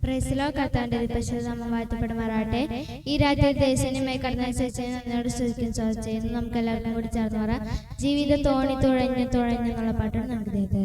പ്രൈസിലോ കർത്താവിന്റെ പരിശുദ്ധനാമം വാഴ്ത്തപ്പെടുമാറാകട്ടെ. ഈ രാത്രി ദേശീയമായി കടന്നനുസരിച്ച് നന്ദിയോട് സ്തുതിക്കും ചെയ്യുന്നു. നമുക്ക് എല്ലാവർക്കും കൂടി ചേർന്ന് പറയാം. ജീവിത തോണി തുഴഞ്ഞ് തുഴഞ്ഞ് എന്നുള്ള പാട്ടാണ് നമുക്ക് ദൈവത്തെ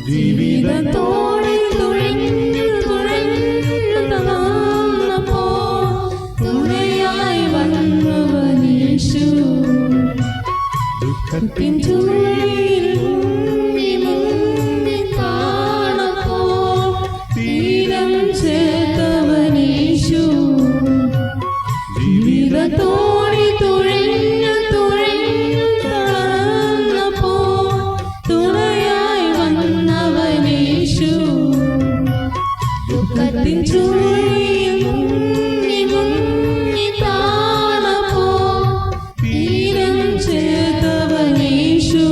ജീവിതത്തോടെ തുഴഞ്ഞു തുഴഞ്ഞു തളർന്നപ്പോ തുണയായി വന്നവനേശു. ദുഃഖത്തിൻ ചുഴിയിൽ മുങ്ങി കാണപ്പോ തീരം ചേർത്തവനേശു. ജീവിതത്തോടെ തുഴഞ്ഞു തുഴഞ്ഞു തളർന്നപ്പോ തുണയായി വന്നവനേശു. ദുഃഖത്തിൻ ചുഴിയിൽ മുങ്ങി മുങ്ങി കാണപ്പോ തീരം ചേർത്തവനേശു.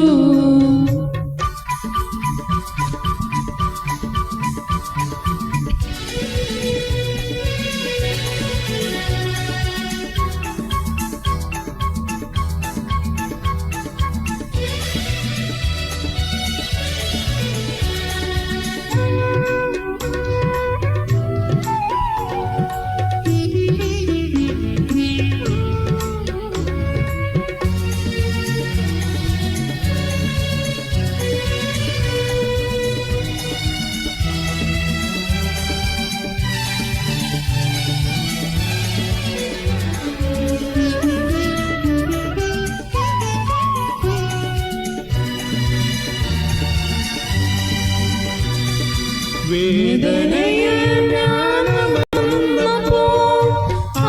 വേദനയിൽ ഞാൻ വന്നപ്പോൾ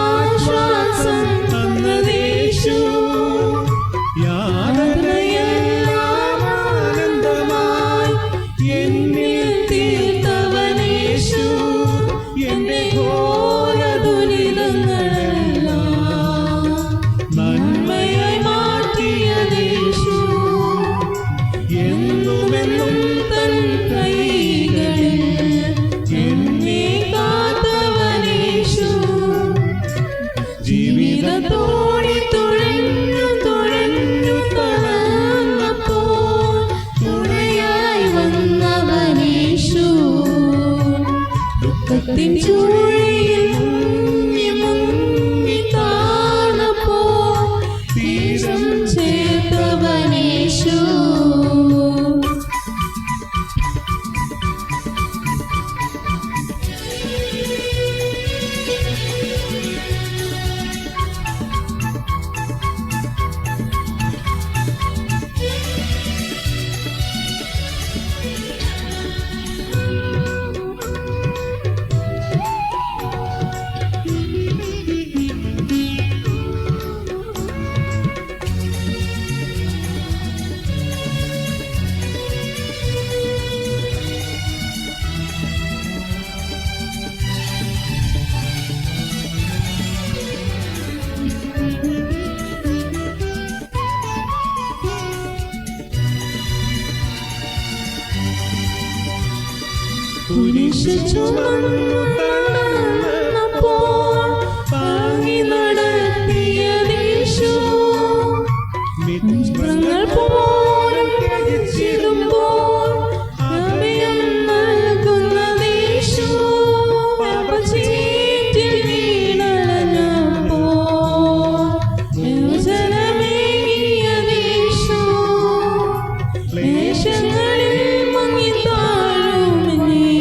ആശ്വാസം തന്നതേശു. യാതനയെല്ലാം ആനന്ദമായി എന്നിൽ തീർത്തവനേശു. എന്റെ ഘോര ദുരിതങ്ങളെല്ലാം നന്മയായി മാറ്റിയതേശു. എന്നുമെന്നും തൻ കൈകളിൽ എന്നെ കാത്തവനേശു. ജീവിതത്തോടെ തുഴഞ്ഞു തുഴഞ്ഞു തളർന്നപ്പോൾ തുണയായി വന്നവനേശു. ദുഃഖത്തിൻ ചുഴിയിൽ മുങ്ങി മുങ്ങി കാണപ്പോ തീരം ചേർത്തവനേശു. കുരിശ് ചുമന്നു തളർന്നപ്പോൾ താങ്ങി നടത്തിയതേശു. മിത്രങ്ങൾ പോലും ത്യജിച്ചിടുമ്പോൾ അഭയം നൽകുന്നതേശു. പാപചീറ്റിൽ വീണലഞ്ഞപ്പോൾ മോചനമേകിയതേശു. ക്ലേശങ്ങളിൽ മുങ്ങി താഴുമെന്നേ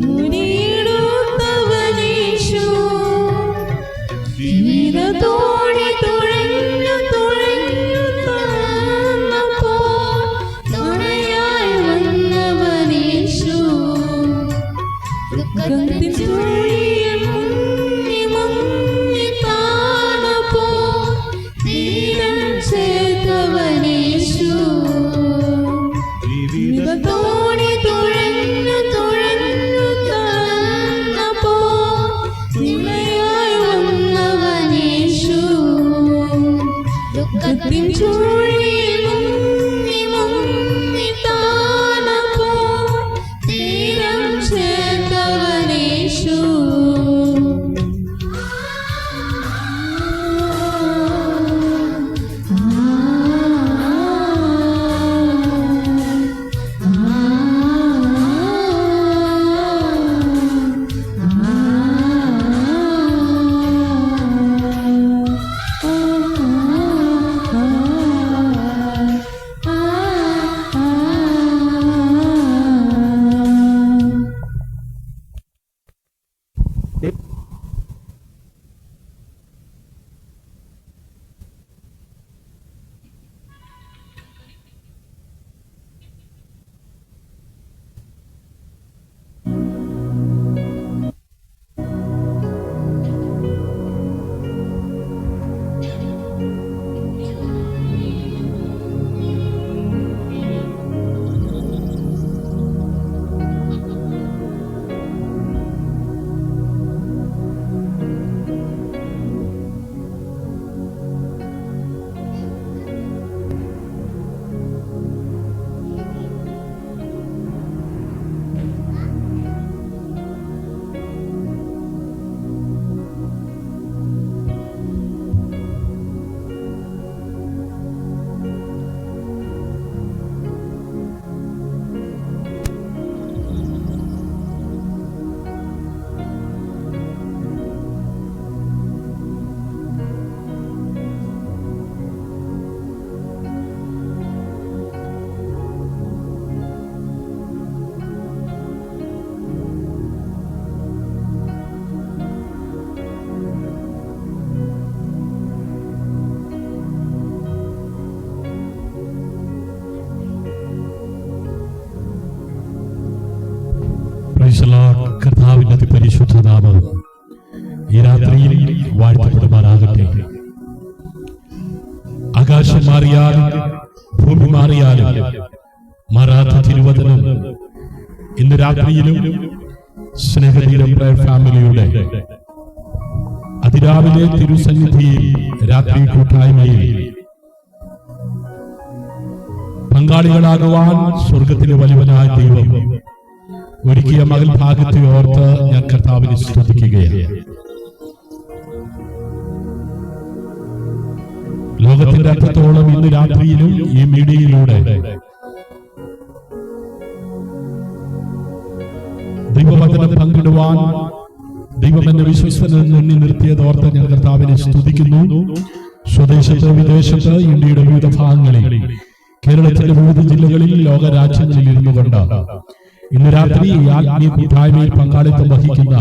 മുരിയിടും ദുഃഖത്തിൻ ചുഴിയിൽ മുങ്ങി മുങ്ങി താണപ്പോൾ തീരം ചേർത്തവനേശു. കർത്താവിന്റെ അതിപരിശുദ്ധ നാമം ഈ രാത്രിയിൽ വാഴ്ത്തപ്പെടുമാറാകട്ടെ. ആകാശം മാറിയാലും ഭൂമി മാറിയാലും മാറാത്ത തിരുവചനം ഇന്ന് രാത്രിയിലും സ്നേഹതീരം പ്രയർ ഫാമിലിയുടെ അതിരാവിലെ തിരുസന്നിധിയിൽ രാത്രി കൂട്ടായ്മയിൽ പങ്കാളികളാകുവാൻ സ്വർഗത്തിലെ വലിയവനായ ദൈവം ഒരുക്കിയ മകൾ ഭാഗത്തെ ഓർത്ത് ഞാൻ കർത്താവിനെ സ്തുതിക്കുകയാണ്. ലോകത്തിന്റെ അർത്ഥത്തോളം ഇന്ന് രാത്രിയിലും ഈ മീഡിയയിലൂടെ ദൈവവചനം പങ്കിടുവാൻ ദൈവം എന്നെ വിശ്വസ്തനെന്ന് എണ്ണി നിർത്തിയതോർത്ത് ഞാൻ കർത്താവിനെ സ്തുതിക്കുന്നു. സ്വദേശത്ത് വിദേശത്ത് ഇന്ത്യയുടെ വിവിധ ഭാഗങ്ങളിൽ കേരളത്തിലെ വിവിധ ജില്ലകളിൽ ലോകരാജ്യങ്ങളിൽ ഇരുന്നു കൊണ്ട് ഇന്ന് രാത്രി ഈ ആത്മീയ കൂട്ടായ്മയിൽ പങ്കാളിത്തം വഹിക്കുന്ന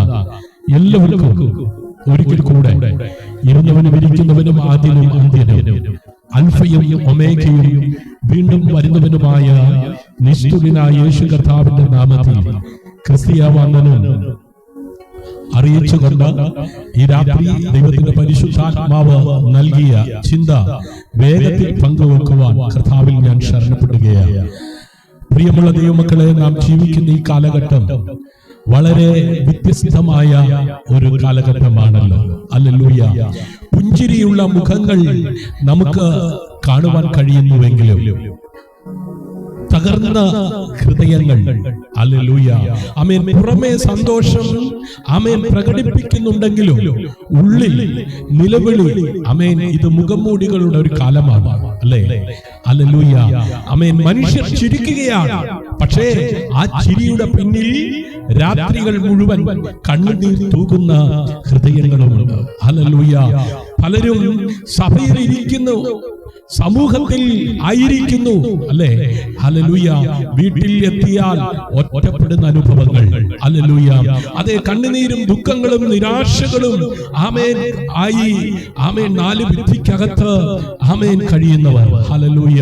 എല്ലാവർക്കും ഒരിക്കൽ കൂടെ ഇരുന്നവനും ഇരിക്കുന്നവനും ആദ്യനും അന്ത്യനും അൽഫയും ഒമേഗയും വീണ്ടും വരുന്നവനുമായ നിസ്തുലനായ യേശു കർത്താവിന്റെ നാമത്തിൽ ക്രിസ്തീയ വന്ദനം അറിയിച്ചുകൊണ്ട് ഈ രാത്രി ദൈവത്തിന്റെ പരിശുദ്ധാത്മാവ് നൽകിയ ചിന്ത വേഗത്തിൽ പങ്കുവെക്കുവാൻ കർത്താവിൽ ഞാൻ ശരണപ്പെടുകയാണ്. പ്രിയമുള്ള ദൈവമക്കളെ, നാം ജീവിക്കുന്ന ഈ കാലഘട്ടം വളരെ വ്യത്യസ്തമായ ഒരു കാലഘട്ടമാണല്ലോ. ഹല്ലേലൂയ. പുഞ്ചിരിയുള്ള മുഖങ്ങൾ നമുക്ക് കാണുവാൻ കഴിയുന്നുവെങ്കിലും തകർന്ന ഹൃദയങ്ങൾ, ഹല്ലേലൂയ, ആമേൻ, പുറമേ സന്തോഷം ആമേൻ പ്രകടിപ്പിക്കുന്നുണ്ടെങ്കിലും ഉള്ളിൽ നിലവിളി, ആമേൻ, ഇത് മുഖംമൂടികളുടെ ഒരു കാലമാണ്, അല്ലേ? ഹല്ലേലൂയ. ആമേൻ. മനുഷ്യർ ചിരിക്കുകയാണ്, പക്ഷേ ആ ചിരിയുടെ പിന്നിൽ രാത്രികൾ മുഴുവൻ കണ്ണുനീർ തൂകുന്ന ഹൃദയങ്ങളുമുണ്ട്. ഹല്ലേലൂയ. പലരും സഭയിൽ ഇരിക്കുന്നു, സമൂഹത്തിൽ ആയിരിക്കുന്നു, അല്ലേ? ഹല്ലേലൂയ. വീട്ടിൽ എത്തിയാൽ ഒറ്റപ്പെടുന്ന അനുഭവങ്ങൾ, ഹല്ലേലൂയ. അതേ, കണ്ണുനീരും ദുഃഖങ്ങളും നിരാശകളും ആമേൻ ആയി ആമേൻ നാല് ഭിത്തിക്കകത്ത് ആമേൻ കഴിയുന്നവർ, ഹല്ലേലൂയ.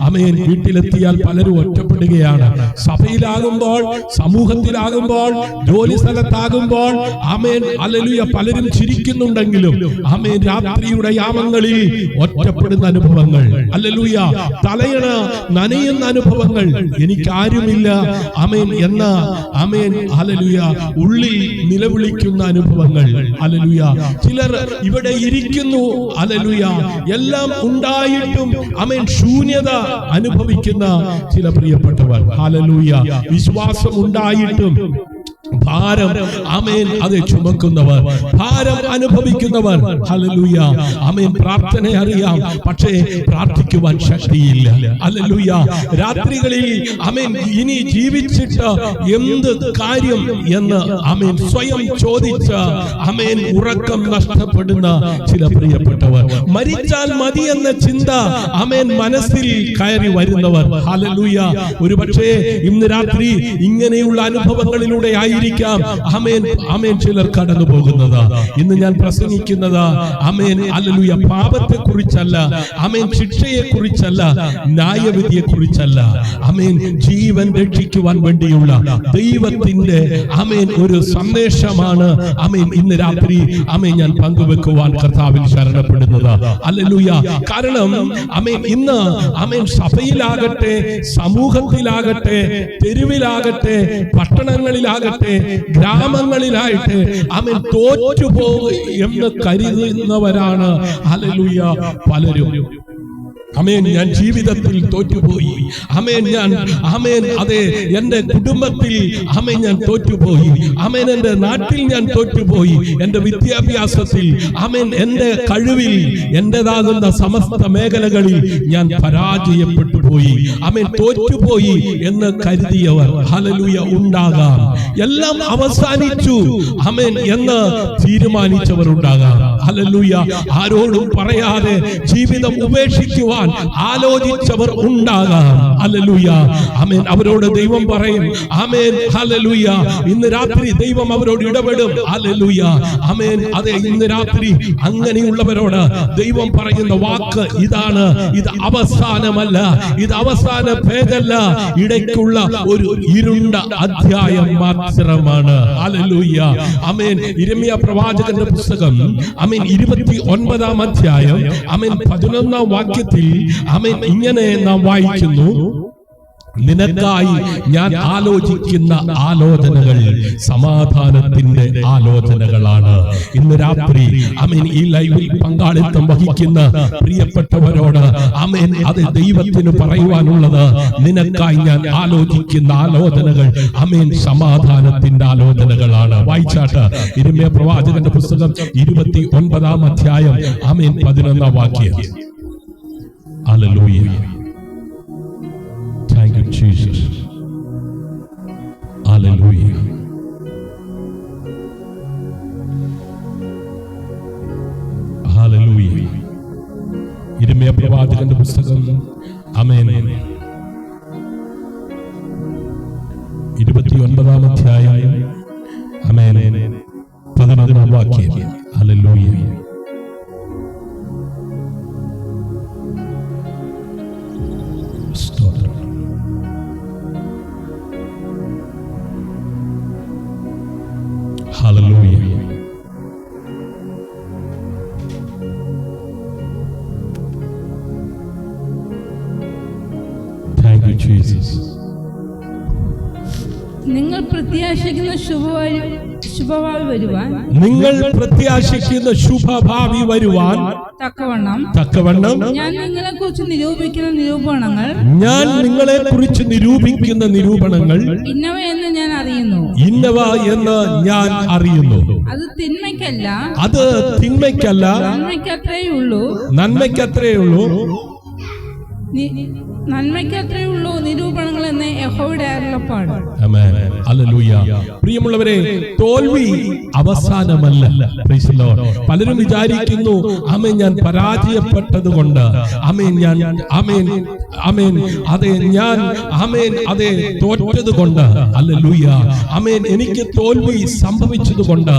ആമേൻ. വീട്ടിലെത്തിയാൽ പലരും ഒറ്റപ്പെടുകയാണ്. സഭയിലാകുമ്പോൾ, സമൂഹത്തിലാകുമ്പോൾ, ജോലി സ്ഥലത്താകുമ്പോൾ ആമേൻ, ഹല്ലേലൂയ, പലരും ചിരിക്കുന്നുണ്ടെങ്കിലും ആമേൻ രാത്രിയുടെ യാമങ്ങളിൽ ഒറ്റപ്പെടുന്ന അനുഭവം അനുഭവങ്ങൾ, ഹല്ലേലൂയ, തലയണ നനയുന്ന അനുഭവങ്ങൾ, എനിക്കാരുമില്ല ആമേൻ എന്ന ആമേൻ ഹല്ലേലൂയ ഉള്ളിൽ നിലവിളിക്കുന്ന അനുഭവങ്ങൾ, ഹല്ലേലൂയ. ചിലർ ഇവിടെ ഇരിക്കുന്നു, ഹല്ലേലൂയ, എല്ലാം ഉണ്ടായിട്ടും ആമേൻ ശൂന്യത അനുഭവിക്കുന്ന ചില പ്രിയപ്പെട്ടവർ, ഹല്ലേലൂയ, വിശ്വാസം ഉണ്ടായിട്ടും ഭാരം ആമേൻ അത് ചുമക്കുന്നവർ, ഭാരം അനുഭവിക്കുന്നവർ, ഹല്ലേലൂയ, ആമേൻ. പ്രാർത്ഥന അറിയാം, പക്ഷേ പ്രാർത്ഥിക്കുവാൻ ശക്തിയില്ല, ഹല്ലേലൂയ. രാത്രികളിൽ ആമേൻ ഇനി ജീവിച്ചിട്ട് എന്ത് കാര്യം എന്ന് ആമേൻ സ്വയം ചോദിച്ച ആമേൻ ഉറക്കം നഷ്ടപ്പെടുന്ന ചില പ്രിയപ്പെട്ടവർ, മരിച്ചാൽ മതി എന്ന ചിന്ത ആമേൻ മനസ്സിൽ കയറി വരുന്നവർ, ഹല്ലേലൂയ. ഒരുപക്ഷേ ഇന്ന് രാത്രി ഇങ്ങനെയുള്ള അനുഭവങ്ങളിലൂടെ ആയിരിക്കാം ആമേൻ ആമേൻ ചിലർ കടന്നു പോകുന്നത്. ഇന്ന് ഞാൻ പ്രസംഗിക്കുന്നത് ആമേൻ ഹല്ലേലൂയ പാപത്തെ കുറിച്ചല്ല, ആമേൻ ശിക്ഷയെ കുറിച്ചല്ല, ന്യായവിധിയെ കുറിച്ചല്ല, ആമേൻ ജീവൻ രക്ഷിക്കുവാൻ വേണ്ടിയുള്ള ദൈവത്തിന്റെ ആമേൻ ഒരു സന്ദേശമാണ് ആമേൻ ഇന്ന് രാത്രി ആമേൻ ഞാൻ പങ്കുവെക്കുവാൻ കർത്താവിൽ ശരണപ്പെടുന്നത്, ഹല്ലേലൂയ. കാരണം ആമേൻ ഇന്ന് ആമേൻ സഭയിലാകട്ടെ, സമൂഹത്തിലാകട്ടെ, തെരുവിലാകട്ടെ, പട്ടണങ്ങളിലാകട്ടെ, ഗ്രാമങ്ങളിലായിട്ട് ആമേൻ തോറ്റുപോകും എന്ന് കരുതുന്നവരാണ്, ഹല്ലേലൂയ, പലരും. ആമേൻ ഞാൻ ജീവിതത്തിൽ തോറ്റുപോയി, ആമേൻ ഞാൻ ആമേൻ അതെ എന്റെ കുടുംബത്തിൽ ആമേൻ ഞാൻ തോറ്റുപോയി, ആമേൻ എന്റെ നാട്ടിൽ ഞാൻ തോറ്റുപോയി, എന്റെ വിദ്യാഭ്യാസത്തിൽ ആമേൻ എന്റെ കഴിവിൽ എന്റേതാകുന്ന സമസ്ത മേഖലകളിൽ ഞാൻ പരാജയപ്പെട്ടു പോയി, ആമേൻ തോറ്റുപോയി എന്ന് കരുതിയവർ, ഹല്ലേലൂയ, ഉണ്ടാകാം. എല്ലാം അവസാനിച്ചു ആമേൻ എന്ന് തീരുമാനിച്ചവർ ഉണ്ടാകാം, ഹല്ലേലൂയ. ആരോടും പറയാതെ ജീവിതം ഉപേക്ഷിക്കുവാൻ ആലോചിച്ചവർ ഉണ്ടാകാം, ഹല്ലേലൂയ, ആമേൻ. അവരോട് ദൈവം പറയും, ആമേൻ, ഹല്ലേലൂയ. ഇന്ന് രാത്രി ദൈവം അവരോട് ഇടപെടും, ഹല്ലേലൂയ, ആമേൻ. അതെ, ഇന്ന് രാത്രി അങ്ങനെയുള്ളവരോട് ദൈവം പറയുന്ന വാക്ക് ഇതാണ്, ഇത് അവസാനമല്ല, ഇത് അവസാന പേജല്ല, ഇടയ്ക്കുള്ള ഒരു ഇരുണ്ട അധ്യായം മാത്രമാണ്, ഹല്ലേലൂയ, ആമേൻ. യിരെമ്യാ പ്രവാചകന്റെ പുസ്തകം ആമേൻ 29-ാം അധ്യായം ആമേൻ 11-ാം വാക്യത്തിൽ ആമേൻ ഇങ്ങനെ നാം വായിക്കുന്നു, നിനക്കായി ഞാൻ ആലോചിക്കുന്ന ആലോചനകൾ സമാധാനത്തിന്റെ ആലോചനകളാണ്. ഇന്ന് രാത്രി ആമേൻ ഈ ലൈവിൽ പങ്കാളിത്തം വഹിക്കുന്ന പ്രിയപ്പെട്ടവരോട് ആമേൻ അത് ദൈവത്തിന് പറയുവാനുള്ളത്, നിനക്കായി ഞാൻ ആലോചിക്കുന്ന ആലോചനകൾ ആമേൻ സമാധാനത്തിന്റെ ആലോചനകളാണ്. വായിച്ചാട്ട് യിരെമ്യാ പ്രവാചകന്റെ പുസ്തകം 29-ാം അധ്യായം ആമേൻ 11-ാം വാക്യം. Hallelujah. Thank you, Jesus. Hallelujah. Hallelujah. യിരെമ്യാ പ്രവാചകന്റെ പുസ്തകം ആമേൻ 29-ാം അധ്യായം ആമേൻ 11-ാം വാക്യം. ഹല്ലേലൂയ. സ്തോത്രം. Hallelujah. Thank you, Jesus. നിങ്ങൾ പ്രത്യാശിക്കുന്ന ശുഭഭാവി വരുവാൻ, നിങ്ങൾ പ്രത്യാശിക്കുന്ന ശുഭഭാവി വരുവാൻ തക്കവണ്ണം ഞാൻ നിങ്ങളെക്കുറിച്ച് നിരൂപിക്കുന്ന നിരൂപണങ്ങൾ ഇന്നവ എന്ന് ഞാൻ അറിയുന്നു, അത് തിന്മയ്ക്കല്ല നന്മയ്ക്കത്രേ ഉള്ളൂ നിരൂപണങ്ങൾ എന്ന് യഹോവയുടെ അരുളപ്പാട്. ആമേൻ. ഹല്ലേലൂയ. പ്രിയമുള്ളവരെ, തോൽവി അവസാനമല്ല. Price the Lord. പലരും വിചാരിക്കുന്നു, ആമേൻ ഞാൻ പരാജയപ്പെട്ടത് കൊണ്ട്, ആമേൻ ഞാൻ ആമേൻ ആമേൻ അതെ ഞാൻ ആമേൻ അതെ തോറ്റത് കൊണ്ട്, ഹല്ലേലൂയ, ആമേൻ എനിക്ക് തോൽവി സംഭവിച്ചത് കൊണ്ട്,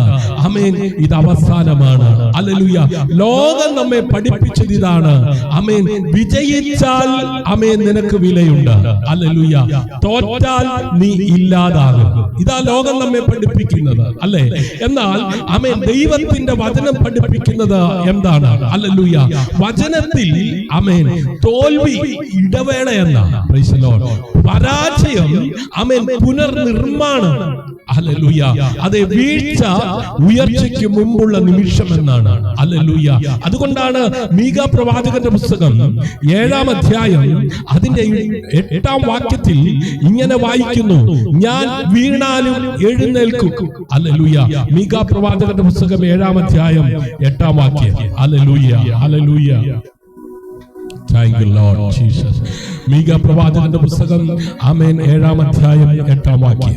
ആമേൻ ഇത് അവസാനമാണ്. ഹല്ലേലൂയ. ലോകം നമ്മെ പഠിപ്പിച്ചത് ഇതാണ്, ആമേൻ വിജയിച്ചാൽ ആമേൻ ആമേൻ നിനക്ക് വിലയുണ്ട്. ഹല്ലേലൂയ. തോറ്റാൽ നീ ഇല്ലാതാകും. ഇതാ ലോകം നമ്മെ പഠിപ്പിക്കുന്നത്, അല്ലേ? എന്നാൽ ആമേൻ ദൈവത്തിന്റെ വചനം പഠിപ്പിക്കുന്നത് എന്താണ്? ഹല്ലേലൂയ. വചനത്തിൽ ആമേൻ തോൽവി ഇടവേള എന്നാണ്. Price the Lord. പരാജയം ആമേൻ പുനർനിർമ്മാണം. ഹല്ലേലൂയ. അതേ വീഴ്ച ഉയർച്ചയ്ക്ക് മുമ്പുള്ള നിമിഷം എന്നാണ്. ഹല്ലേലൂയ. അതുകൊണ്ടാണ് മീഖാ പ്രവാചകന്റെ പുസ്തകം 7-ാം അധ്യായം അതിന്റെ 8-ാം വാക്യത്തിൽ ഇങ്ങനെ വായിക്കുന്നു, ഞാൻ വീണാലും എഴുന്നേൽക്കും. ഹല്ലേലൂയ. മീഖാ പ്രവാചകന്റെ പുസ്തകം 7-ാം അധ്യായം 8-ാം വാക്യം. Hallelujah. Hallelujah. Thank you Lord Jesus. മീഖാ പ്രവാചകന്റെ പുസ്തകം ആമേൻ 7-ാം അധ്യായം 8-ാം വാക്യം.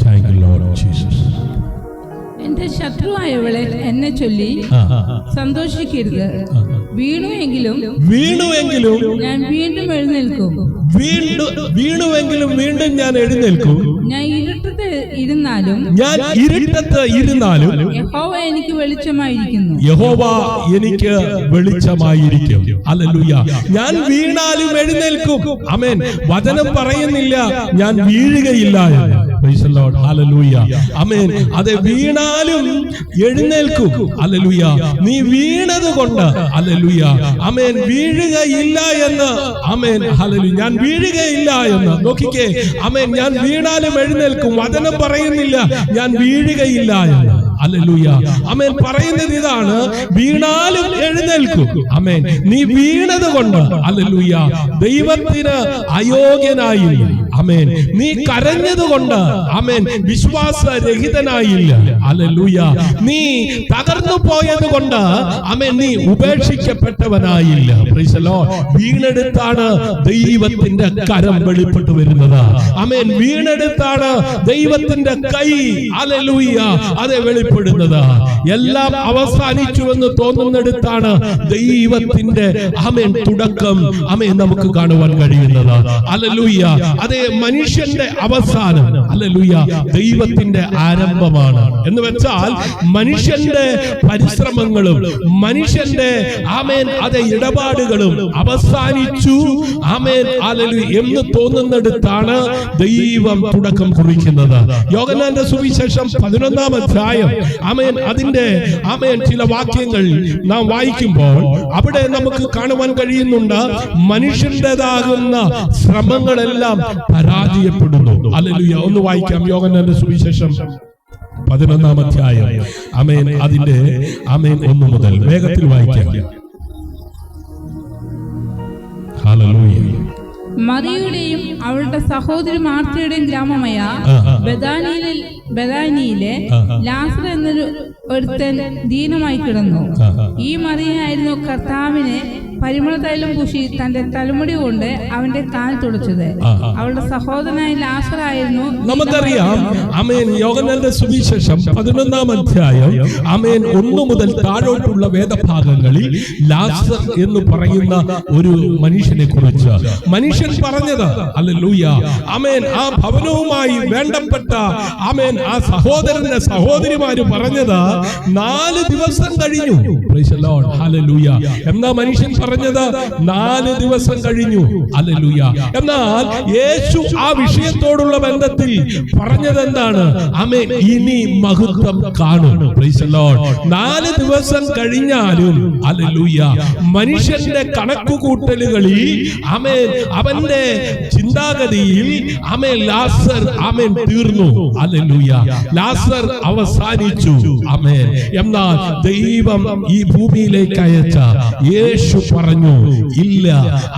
Thank you Lord Jesus. എന്റെ ശത്രുവായവളെ എന്നെ ചൊല്ലി സന്തോഷിക്കരുത്. വീണുവെങ്കിലും ഞാൻ വീണ്ടും എഴുന്നേൽക്കും. വീണുവെങ്കിലും വീണ്ടും ഞാൻ എഴുന്നേൽക്കും. ഞാൻ ഇരുട്ടത്ത് ഇരുന്നാലും യഹോവ എനിക്ക് വെളിച്ചമായിരിക്കും. ഹല്ലേലൂയ. ഞാൻ വീണാലും എഴുന്നേൽക്കും. ആമേൻ. വചനം പറയുന്നില്ല ഞാൻ വീഴുകയില്ല എന്ന്. Price the Lord. ഹല്ലേലൂയ. ആമേൻ. അതെ, വീണാലും എഴുന്നേൽക്കും. ഹല്ലേലൂയ. നീ വീണത് കൊണ്ട് ഹല്ലേലൂയ ആമേൻ വീഴുകയില്ല എന്ന്. ആമേൻ. ഹല്ലേലൂയ. ഞാൻ വീഴുകയില്ല എന്ന്. നോക്കിക്കേ, ആമേൻ. ഞാൻ വീണാലും എഴുന്നേൽക്കും. വചനം പറയുന്നില്ല ഞാൻ വീഴുകയില്ല എന്ന്. ഹല്ലേലൂയ. ആമേൻ. പറയുന്നത് ഇതാണ്, വീണാലും എഴുന്നേൽക്കും. ആമേൻ. നീ വീണത് കൊണ്ട് ഹല്ലേലൂയ ദൈവത്തിന് അയോഗ്യനായില്ല. ആമേൻ. നീ കരഞ്ഞത് കൊണ്ട് ആമേൻ വിശ്വാസരഹിതനായില്ല. ഹല്ലേലൂയ. നീ തകർന്നു പോയത് കൊണ്ട് ആമേൻ നീ ഉപേക്ഷിക്കപ്പെട്ടവനായില്ല. Praise the Lord. വീണെടുത്താണ് ദൈവത്തിന്റെ കരം വെളിപ്പെട്ടു വരുന്നത്. ആമേൻ. വീണെടുത്താണ് ദൈവത്തിന്റെ കൈ ഹല്ലേലൂയ അതെ വെളിപ്പെടുന്നത്. എല്ലാം അവസാനിച്ചുവെന്ന് തോന്നുന്നിടത്താണ് ദൈവത്തിന്റെ ആമേൻ തുടക്കം ആമേൻ നമുക്ക് കാണുവാൻ കഴിയുന്നത്. ഹല്ലേലൂയ. അതേ, മനുഷ്യന്റെ അവസാനം ഹല്ലേലൂയ ദൈവത്തിന്റെ ആരംഭമാണ്. എന്ന് വെച്ചാൽ മനുഷ്യന്റെ പരിശ്രമങ്ങളും മനുഷ്യന്റെ ആമേൻ അതേ ഇടപാടുകളും അവസാനിച്ചു ആമേൻ ഹല്ലേലൂയ എന്ന് തോന്നുന്നിടത്താണ് ദൈവം തുടക്കം കുറിക്കുന്നത്. യോഹന്നാന്റെ സുവിശേഷം 11-ാം അധ്യായം ആമേൻ അതിന്റെ ആമേൻ ചില വാക്യങ്ങൾ നാം വായിക്കുമ്പോൾ അവിടെ നമുക്ക് കാണുവാൻ കഴിയുന്നുണ്ട്, മനുഷ്യന്റേതാകുന്ന ശ്രമങ്ങളെല്ലാം പരാജയപ്പെടുന്നു. ഹല്ലേലൂയ. ഒന്ന് വായിക്കാം. യോഹന്നാന്റെ സുവിശേഷം 11-ാം അധ്യായം ആമേൻ അതിന്റെ ആമേൻ 1 മുതൽ വേഗത്തിൽ വായിക്കാം. ഹല്ലേലൂയ. മറിയയുടെയും അവളുടെ സഹോദരി മാർത്തയുടെയും ഗ്രാമമായ ബെഥാനിയിലെ ലാസർ എന്നൊരു ഒരുത്തൻ ദീനമായി കിടന്നു. ഈ മറിയായിരുന്നു കർത്താവിനെ പരിമളതൈലം പൂശി തന്റെ തലമുടി കൊണ്ട് അവന്റെ കാൽ തുടച്ചത്. അവളുടെ സഹോദരനായ ലാസർ ആയിരുന്നു. നമുക്കറിയാം ആമേൻ യോഹന്നാന്റെ സുവിശേഷം 11-ാം അധ്യായം ആമേൻ 1 മുതൽ താഴോട്ടുള്ള വേദഭാഗങ്ങളിൽ ലാസർ എന്ന് പറയുന്ന ഒരു മനുഷ്യനെ കുറിച്ച് മനുഷ്യൻ പറഞ്ഞത് ഹല്ലേലൂയ ആമേൻ ആ ഭവനവുമായി വേണ്ടപ്പെട്ട ആമേൻ ആ സഹോദരന്റെ സഹോദരിമാര് പറഞ്ഞത് 4 ദിവസം കഴിഞ്ഞു. Price the Lord. ഹല്ലേലൂയ. എന്നാ മനുഷ്യൻ പറഞ്ഞത് 4 ദിവസം കഴിഞ്ഞു. ഹല്ലേലൂയ. എന്നാൽ യേശു ആ വിഷയത്തോടുള്ള ബന്ധത്തിൽ പറഞ്ഞത് എന്താണ്? ആമേൻ ഇനി മഹത്വം കാണും. Price the Lord. 4 ദിവസം കഴിഞ്ഞാലും ഹല്ലേലൂയ മനുഷ്യന്റെ കണക്കുകൂട്ടലുകളിൽ ആമേൻ അവന്റെ ചിന്താഗതിയിൽ ആമേൻ ലാസർ ആമേൻ തീർന്നു. ഹല്ലേലൂയ. ലാസർ അവസാനിച്ചു. ആമേൻ. എന്നാൽ ദൈവം ഈ ഭൂമിയിലേക്ക് അയച്ച യേശു പറഞ്ഞു, ഇല്ല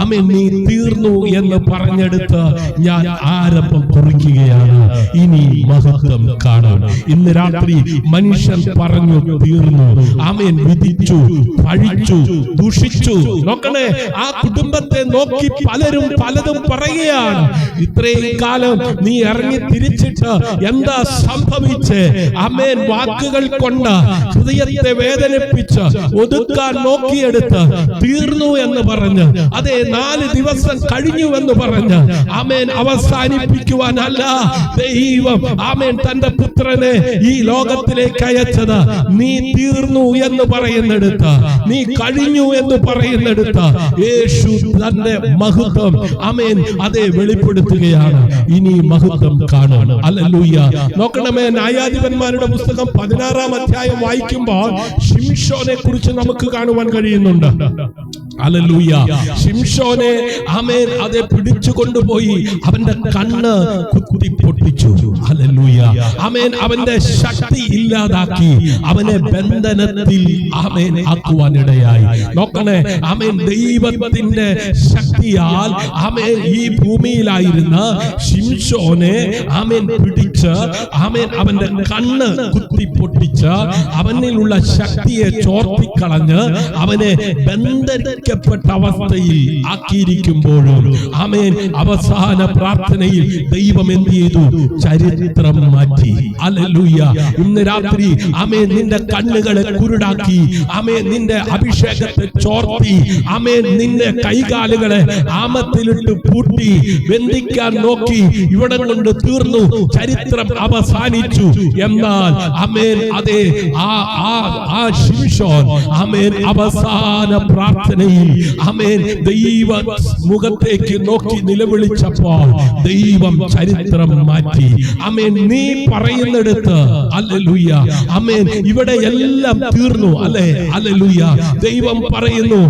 ആമേൻ നീ തീർന്നു എന്ന് പറഞ്ഞെടുത്ത് ഞാൻ ആരംഭം കുറിക്കുകയാണ്. ഇനി മഹത്വം കാണാം. ഇന്ന് രാത്രി മനുഷ്യൻ പറഞ്ഞു തീർന്നു. ആമേൻ വിധിച്ചു, പഴിച്ചു, ദുഷിച്ചു. നോക്കണേ, ആ കുടുംബത്തെ നോക്കി പലരും പലതും പറയുകയാണ്. ഇത്രയും കാലം നീ ഇറങ്ങി തിരിച്ചിട്ട് എന്താ സംഭവിച്ചേ? ആമേൻ വാക്കുകൾ കൊണ്ട് ഹൃദയത്തെ വേദനിപ്പിച്ച് ഒതുക്കാൻ നോക്കിയെടുത്ത് തീർന്നു എന്ന് പറഞ്ഞ്, അതെ 4 ദിവസം കഴിഞ്ഞു എന്ന് പറഞ്ഞ് ആമേൻ അവസാനിപ്പിക്കുവാനല്ല ദൈവം ആമേൻ തന്റെ പുത്രനെ ഈ ലോകത്തിലേക്ക് അയച്ചത് നീ തീർന്നു എന്ന് പറയുന്നിടത്ത്, നീ കഴിഞ്ഞു എന്ന് പറയുന്നിടത്ത് യേശു തന്റെ മഹത്വം അതേ വെളിപ്പെടുത്തുകയാണ്. ഇനി മഹത്വം കാണും. ഹല്ലേലൂയ. നോക്കണമേ, ന്യായാധിപന്മാരുടെ പുസ്തകം 16-ാം അധ്യായം വായിക്കുമ്പോൾ ശിംശോനെ കുറിച്ച് നമുക്ക് കാണുവാൻ കഴിയുന്നുണ്ട്. ഹല്ലേലൂയ. ശിംശോനെ അതെ പിടിച്ചു കൊണ്ടുപോയി അവന്റെ കണ്ണ് കുത്തി പൊട്ടിച്ചു. ഹല്ലേലൂയ. അവന്റെ ശക്തി ഇല്ലാതാക്കി അവനെ ബന്ധനത്തിൽ ആക്കുവാനിടയായി. നോക്കണേ, ദൈവത്തിന്റെ ശക്തിയാൽ ഈ ഭൂമിയിലായിരുന്ന ശിംശോനെ പിടിച്ച് അവന്റെ കണ്ണ് കുത്തി പൊട്ടിച്ച് അവനിലുള്ള ശക്തിയെ ചോർത്തിക്കളഞ്ഞ് അവനെ ബന്ധനിക്കപ്പെട്ട അവസ്ഥയിൽ ആക്കിയിരിക്കുമ്പോഴും അവസാന പ്രാർത്ഥനയിൽ ദൈവം എന്ത് ചെയ്തു? ചരിത്രം മാറ്റി. ഹല്ലേലൂയ. ഇന്ന് രാത്രി നിന്റെ കണ്ണുകളെ കുരുടാക്കി, നിന്റെ അഭിഷേകത്തെ ചോർത്തി, നിന്റെ കൈകാലുകളെ ആമത്തിലിട്ട് പൂട്ടി ബന്ധിക്കാൻ നോക്കി. ഇവിടെ കൊണ്ട് തീർന്നു, ചരിത്രം അവസാനിച്ചു. എന്നാൽ അതേ ആ ശിംശോൻ അവസാന പ്രാർത്ഥനയിൽ ദൈവ മുഖത്തേക്ക് നോക്കി നിലവിളിച്ചപ്പോൾ ദൈവം ചരിത്രം മാറ്റി. നീ പറയുന്നിടത്ത് ഹല്ലേലൂയ ഇവിടെ എല്ലാം തീർന്നു അല്ലേ? ഹല്ലേലൂയ. ദൈവം പറയുന്നു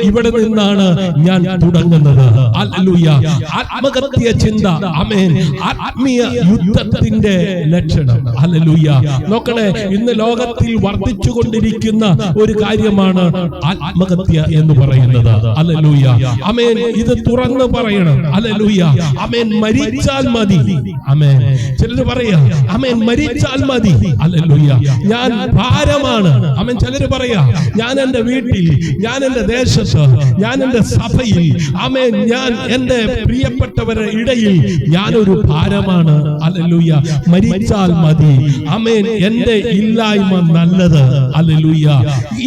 ഇവിടെ നിന്നാണ് ഞാൻ തുടങ്ങുന്നത്. ഹല്ലേലൂയ. ആത്മഹത്യ ചിന്ത ആത്മീയ യുദ്ധത്തിന്റെ ലക്ഷണം. ഹല്ലേലൂയ. നോക്കണേ, ഇന്ന് ലോകത്തിൽ വർദ്ധിച്ചുകൊണ്ടിരിക്കുന്ന ഒരു കാര്യമാണ് ആത്മഹത്യ എന്ന് പറയുന്നത്. ഹല്ലേലൂയ. ഇത് തുറന്നു പറയണം. ഹല്ലേലൂയ. മരിച്ചാൽ മതി. ചിലര് പറയാ മരിച്ചാൽ മതി. ഹല്ലേലൂയ. ഞാൻ ഭാരമാണ്. ചിലര് പറയാ ഞാൻ എന്റെ വീട്ടിൽ, ഞാൻ എന്റെ ദേശത്ത്, ഞാൻ എന്റെ സഭയിൽ, ഞാൻ എന്റെ പ്രിയപ്പെട്ടവരുടെ ഇടയിൽ ഞാനൊരു ഭാരമാണ്. ഹല്ലേലൂയ. മരിച്ചാൽ മതി. എന്റെ ഇല്ലായ്മ നല്ലത്. ഹല്ലേലൂയ.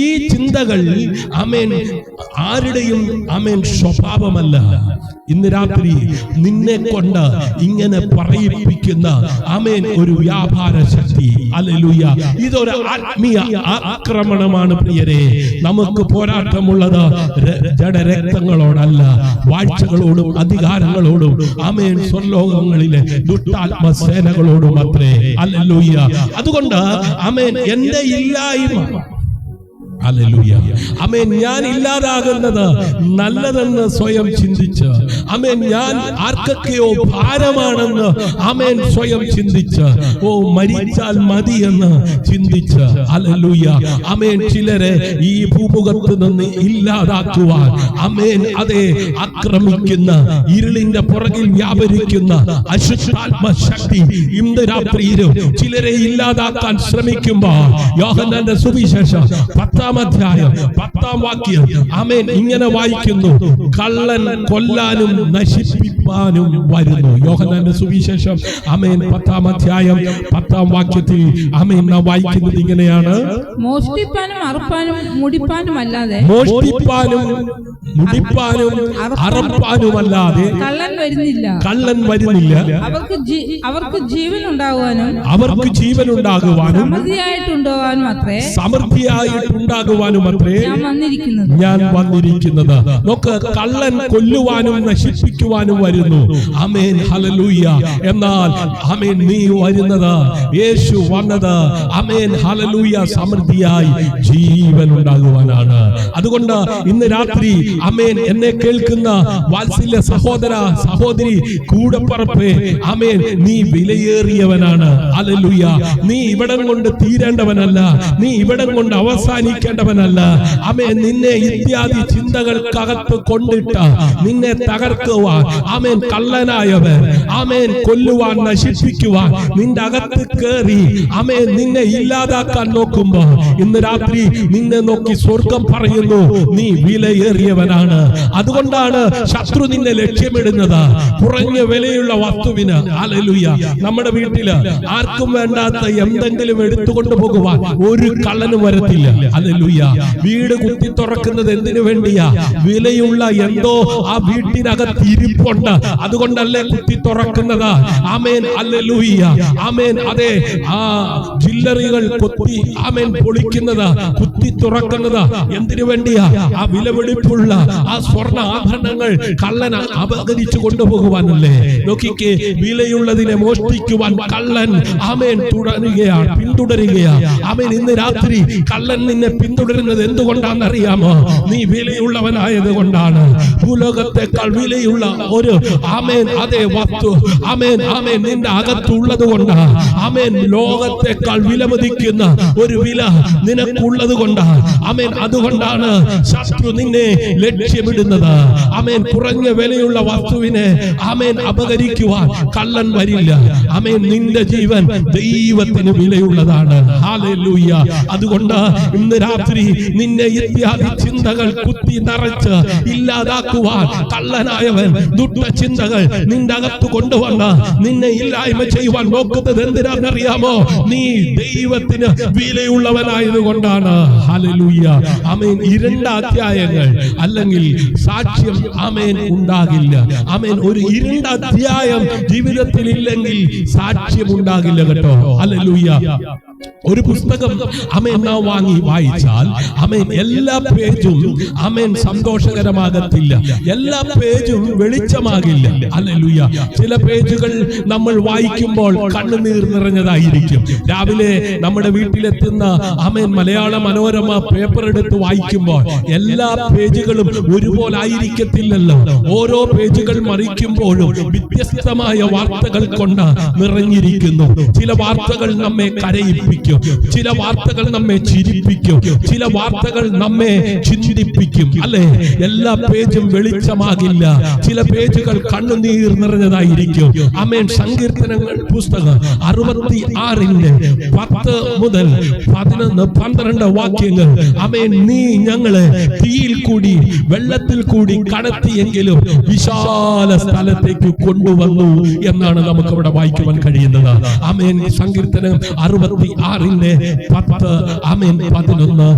ഈ ചിന്തകൾ ആരുടെയും സ്വഭാവമല്ല. ഇന്ന് രാത്രി നിന്നെ കൊണ്ട് ഇങ്ങനെ പറയിപ്പിക്കുന്ന ഒരു വ്യാപാര ശക്തി. ഹല്ലേലൂയ. ഇതൊരു ആത്മീയ ആക്രമണമാണ് പ്രിയരെ. നമുക്ക് പോരാട്ടമുള്ളത് ജഡരക്തങ്ങളോടല്ല, വാഴ്ചകളോടും അധികാരങ്ങളോടും സ്വർലോകങ്ങളിലെ ദുഷ്ടാത്മസേനകളോടും അത്രേ. ഹല്ലേലൂയ. അതുകൊണ്ട് എന്റെ ഇല്ലായ്മ, ഹല്ലേലൂയ, ഞാൻ ഇല്ലാതാകുന്നത് നല്ലതെന്ന് സ്വയം ചിന്തിച്ച്, ഞാൻ ആർക്കൊക്കെയോ ഭാരമാണെന്ന് സ്വയം ചിന്തിച്ച്, മരിച്ചാൽ മതി എന്ന് ചിന്തിച്ച്, ഹല്ലേലൂയ, ചിലരെ ഈ ഭൂമുഖത്ത് നിന്ന് ഇല്ലാതാക്കുവാൻ അതേ ആക്രമിക്കുന്ന ഇരുളിന്റെ പുറകിൽ വ്യാപരിക്കുന്ന അശുദ്ധാത്മ ശക്തി ഇന്ന് രാത്രിയിലും ചിലരെ ഇല്ലാതാക്കാൻ ശ്രമിക്കുമ്പോൾ യോഹന്നാന്റെ സുവിശേഷം 10-ാം അധ്യായം 10-ാം വാക്യം ഇങ്ങനെ വായിക്കുന്നു: കള്ളൻ കൊല്ലാനും നശിപ്പിക്കാനും വരുന്നു. യോഹന്നാന്റെ സുവിശേഷം 10-ാം അധ്യായം 10-ാം വാക്യത്തിൽ നാം വായിക്കുന്നത് ഇങ്ങനെയാണ്: മോഷ്ടിപ്പാനും അറുപ്പാനും മുടിപ്പാനും അല്ലാതെ, മോഷ്ടിപ്പാനും മുടിപ്പാനും അറപ്പാനുമല്ലാതെ കള്ളൻ വരുന്നില്ല. അവർക്ക് ജീവൻ ഉണ്ടാകുവാനും സമൃദ്ധിയായിട്ടുണ്ടാകുവാനും അത്രേ ഞാൻ വന്നിരിക്കുന്നത്. നോക്ക്, കള്ളൻ കൊല്ലുവാനും നശിപ്പിക്കുവാനും വരുന്നു. ആമേൻ, ഹല്ലേലൂയ. എന്നാൽ ആമേൻ, നീ വരുന്നത്, യേശു വന്നത്, ആമേൻ, ഹല്ലേലൂയ, സമൃദ്ധിയായി ജീവൻ ഉണ്ടാകുവാനാണ്. അതുകൊണ്ട് ഇന്ന് രാത്രി ആമേൻ, എന്നെ കേൾക്കുന്ന വാത്സല്യ സഹോദര സഹോദരി, കൂടപ്പറപ്പേ, ആമേൻ, നീ വിലയേറിയവനാണ്. ഹല്ലേലൂയ. നീ ഇവിടം കൊണ്ട് തീരേണ്ടവനല്ല, നീ ഇവിടം കൊണ്ട് അവസാനിക്കേണ്ടവനല്ല. ആമേൻ, നിന്നെ ഇത്യാദി ചിന്തകൾക്കകത്ത് കൊണ്ടിട്ട് നിന്നെ തകർക്കുവാൻ, ആമേൻ, കള്ളനായവൻ, ആമേൻ, കൊല്ലുവാൻ, നശിപ്പിക്കുവാൻ നിന്റെ അകത്ത് കയറി, ആമേൻ, നിന്നെ ഇല്ലാതാക്കാൻ നോക്കുമ്പോ ഇന്ന് രാത്രി നിന്നെ നോക്കി സ്വർഗം പറയുന്നു, നീ വിലയേറിയവനാണ്. അതുകൊണ്ടാണ് ശത്രു നിന്നെ ലക്ഷ്യമിടുന്നത്, കുറഞ്ഞ വിലയുള്ള വസ്തുവിന്. ഹല്ലേലൂയ. നമ്മുടെ വീട്ടില് ആർക്കും വേണ്ടാത്ത എന്തെങ്കിലും എടുത്തുകൊണ്ട് പോകുവാൻ ഒരു കള്ളനും വരത്തില്ല. ഹല്ലേലൂയ. വീട് കുത്തി തുറക്കുന്നത് എന്തിനു വേണ്ടിയാ? വിലയുള്ള എന്തോ ആ വീട്ടിനകത്ത് അകത്ത് ഇരിപ്പുണ്ട്. അതുകൊണ്ടല്ലേ കുത്തി തുറക്കുന്നത്. ആമേൻ, ഹല്ലേലൂയ. ആമേൻ. അതെ, ആ ജില്ലറികൾ കൊത്തി ആമേൻ പൊളിക്കുന്നത്, കുത്തി തുറക്കുന്നത് എന്തിനു വേണ്ടിയാ? ആ വിലപിടിപ്പുള്ള ആ സ്വർണ്ണ ആഭരണങ്ങൾ കള്ളൻ അപഹരിച്ചു കൊണ്ടുപോകുവാനല്ലേ. നോക്കിക്കേ, വിലയുള്ളതിനെ മോഷ്ടിക്കുവാൻ കള്ളൻ ആമേൻ പിന്തുടരുകയാണ്. ആമേൻ, ഇന്ന് രാത്രി കള്ളൻ നിന്നെ പിന്തുടരുന്നത് എന്തുകൊണ്ടാണെന്നറിയാമോ? നീ വിലയുള്ളവനായത് കൊണ്ടാണ്. ഭൂലോകത്തെക്കാൾ വിലയുള്ള ഒരു ആമേൻ അതേ വസ്തു ആമേൻ ആമേൻ നിന്റെ അകത്തുള്ളത് കൊണ്ടാണ്. ആമേൻ, ലോകത്തെക്കാൾ വിലമതിക്കുന്ന ഒരു വില നിനക്കുള്ളത് കൊണ്ടാണ്. ആമേൻ, അതുകൊണ്ടാണ് ശത്രു നിന്നെ ലക്ഷ്യമിടുന്നത്. ആമേൻ, കുറഞ്ഞ വിലയുള്ള വസ്തുവിനെ ആമേൻ അപഹരിക്കുവാൻ കള്ളൻ വരില്ല. ആമേൻ, നിന്റെ ജീവൻ ദൈവത്തിന് വിലയുള്ളതാണ്. ഹല്ലേലൂയ. അതുകൊണ്ട് ഇന്ന് രാത്രി നിന്നെ ഇത്യാദി ചിന്തകൾ കുത്തി നിറച്ച് ഇല്ലാതാക്കുവാൻ കള്ളനായവൻ ദുഷ്ടചിന്തകൾ നിന്റെ അകത്ത് കൊണ്ടുവന്ന് നിന്നെ ഇല്ലായ്മ ചെയ്യുവാൻ നോക്കുന്നത് എന്തിനാണെന്നറിയാമോ? നീ ദൈവത്തിന് വിലയുള്ളവനായത് കൊണ്ടാണ്. ഹല്ലേലൂയ. ആമേൻ. 2 അധ്യായങ്ങൾ അല്ലെങ്കിൽ സാക്ഷ്യം ആമേൻ ഉണ്ടാകില്ല. ആമേൻ. ഒരു 2 അധ്യായം ജീവിതത്തിൽ ഇല്ലെങ്കിൽ സാക്ഷ്യം ഉണ്ടാകില്ല കേട്ടോ. ഹല്ലേലൂയ. ഒരു പുസ്തകം ആമേൻ നാം വാങ്ങി വായിച്ചാൽ ആമേൻ എല്ലാ പേജും ആമേൻ സന്തോഷകരമാകത്തില്ല. എല്ലാ പേജും വെളിച്ചമാകില്ല. ഹല്ലേലൂയ. ചില പേജുകൾ നമ്മൾ വായിക്കുമ്പോൾ കണ്ണുനീർ നിറഞ്ഞതായിരിക്കും. രാവിലെ നമ്മുടെ വീട്ടിലെത്തുന്ന ആമേൻ മലയാള മനോരമ പേപ്പർ എടുത്ത് വായിക്കുമ്പോൾ എല്ലാ പേജുകളും ഒരുപോലെ ആയിരിക്കത്തില്ലല്ലോ. ഓരോ പേജുകൾ മറിക്കുമ്പോഴും വ്യത്യസ്തമായ വാർത്തകൾ കൊണ്ട് നിറഞ്ഞിരിക്കുന്നു. ചില വാർത്തകൾ നമ്മെ കരയിപ്പിക്കും, ചില വാർത്തകൾ നമ്മെ ചിരിപ്പിക്കും, ചില വാർത്തകൾ നമ്മെ ചിന്തിപ്പിക്കും. അല്ലെ, എല്ലാ പേജും വെളിച്ചമാകില്ല. ചില പേജുകൾ കണ്ണുനീർ നിറഞ്ഞതായിരിക്കും. ആമേൻ. സങ്കീർത്തനങ്ങൾ പുസ്തകം 66-ന്റെ 10 മുതൽ 11, 12 വാക്യങ്ങൾ. ആമേൻ, നീ ഞങ്ങളെ തീയിൽ കൂടി വെള്ളത്തിൽ കൂടി കടത്തിയെങ്കിലും വിശാല സ്ഥലത്തേക്ക് കൊണ്ടുവന്നു എന്നാണ് നമുക്ക് അവിടെ വായിക്കുവാൻ കഴിയുന്നത്. ആമേൻ. സങ്കീർത്തനം 66-ന്റെ 10, ആമേൻ 11,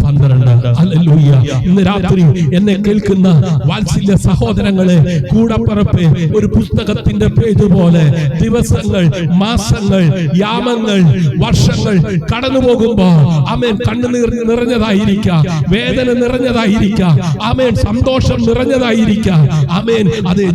12. ഹല്ലേലൂയ. ഇന്ന് രാത്രി എന്നെ കേൾക്കുന്ന വാത്സല്യ സഹോദരങ്ങളെ, കൂടപ്പറപ്പെ, ഒരു പുസ്തകത്തിന്റെ പേജ് പോലെ ദിവസങ്ങൾ, മാസങ്ങൾ, യാമങ്ങൾ, വർഷങ്ങൾ കടന്നു പോകുമ്പോ ആമേൻ കണ്ണുനീർ നിറഞ്ഞതായിരിക്കാം, വേദന നിറഞ്ഞതായിരിക്കാം, ആമേൻ സന്തോഷം നിറഞ്ഞതായിരിക്കാം. ആമേൻ. അതെ,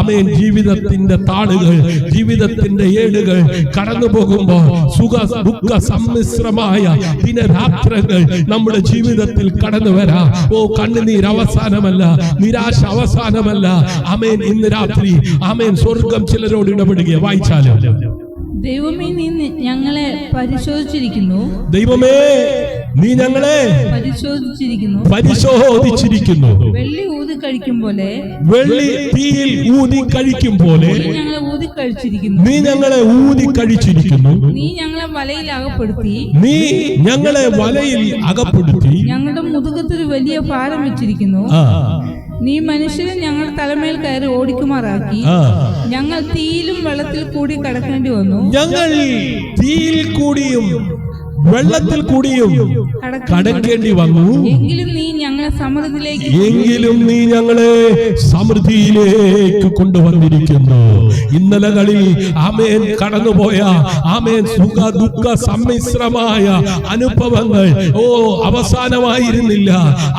ആമേൻ. ജീവിതത്തിന്റെ താളുകൾ, ജീവിതത്തിന്റെ ഏടുകൾ കടന്നു പോകുമ്പോ സുഖ ദുഃഖ സമ്മിശ്രമായ ദിനരാത്രങ്ങൾ നമ്മുടെ ജീവിതത്തിൽ കടന്നു വരാം. ഓ, കണ്ണുനീർ അവസാനമല്ല, നിരാശ അവസാനമല്ല. ആമേൻ. ഇന്ന് രാത്രി ആമേൻ സ്വർഗം ചിലരോട് ഇടപെടുക. വായിച്ചാലും, ദൈവമേ നീ ഞങ്ങളെ പരിശോധിച്ചിരിക്കുന്നു. ദൈവമേ നീ ഞങ്ങളെ പരിശോധിച്ചിരിക്കുന്നു. വെള്ളി ഊതി കഴിക്കും പോലെ, വെള്ളി തീയിൽ ഊതി കഴിക്കും പോലെ ഞങ്ങളെ ഊതി കഴിച്ചിരിക്കുന്നു. നീ ഞങ്ങളെ ഊതി കഴിച്ചിരിക്കുന്നു. നീ ഞങ്ങളെ വലയിൽ അകപ്പെടുത്തി, നീ ഞങ്ങളെ വലയിൽ അകപ്പെടുത്തി ഞങ്ങളുടെ മുതുകത്തൊരു വലിയ ഭാരം വെച്ചിരിക്കുന്നു. നീ മനുഷ്യരെ ഞങ്ങളുടെ തലമേൽ കയറി ഓടിക്കുമാറാക്കി. ഞങ്ങൾ തീയിലും വെള്ളത്തിൽ കൂടി കടക്കേണ്ടി വന്നു. ഞങ്ങൾ തീയിൽ കൂടിയും വെള്ളത്തിൽ കൂടിയും കടക്കേണ്ടി വന്നു. എങ്കിലും നീ ഞങ്ങളെ സമൃദ്ധിയിലേക്ക് കൊണ്ടുവന്നിരിക്കുന്നു. ഇന്നലകളിൽ ആമേൻ കടന്നുപോയ ആമേൻ സുഖ ദുഃഖ സമ്മിശ്രമായ അനുഭവങ്ങൾ അവസാനമായിരുന്നില്ല.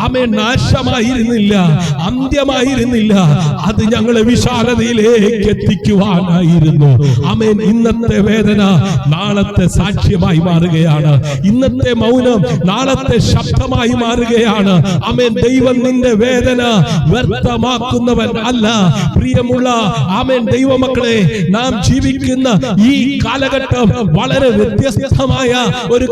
ആമേൻ നാശമായിരുന്നില്ല, അന്ത്യമായിരുന്നില്ല. അത് ഞങ്ങളെ വിശാലതയിലേക്ക് എത്തിക്കുവാനായിരുന്നു. ആമേൻ. ഇന്നത്തെ വേദന നാളത്തെ സാക്ഷ്യമായി മാറുകയാണ്. ഇന്നത്തെ മൗനം നാളത്തെ ശബ്ദമായി മാറുകയാണ്. ആമേൻ. ദൈവം നിന്റെ വേദന വ്യർത്ഥമാക്കുന്നവൻ അല്ല. പ്രിയമുള്ള ആമേൻ ദൈവമക്കളെ, നാം ജീവിക്കുന്ന ഈ കാലഘട്ടം വളരെ വ്യത്യസ്തമായ ഒരു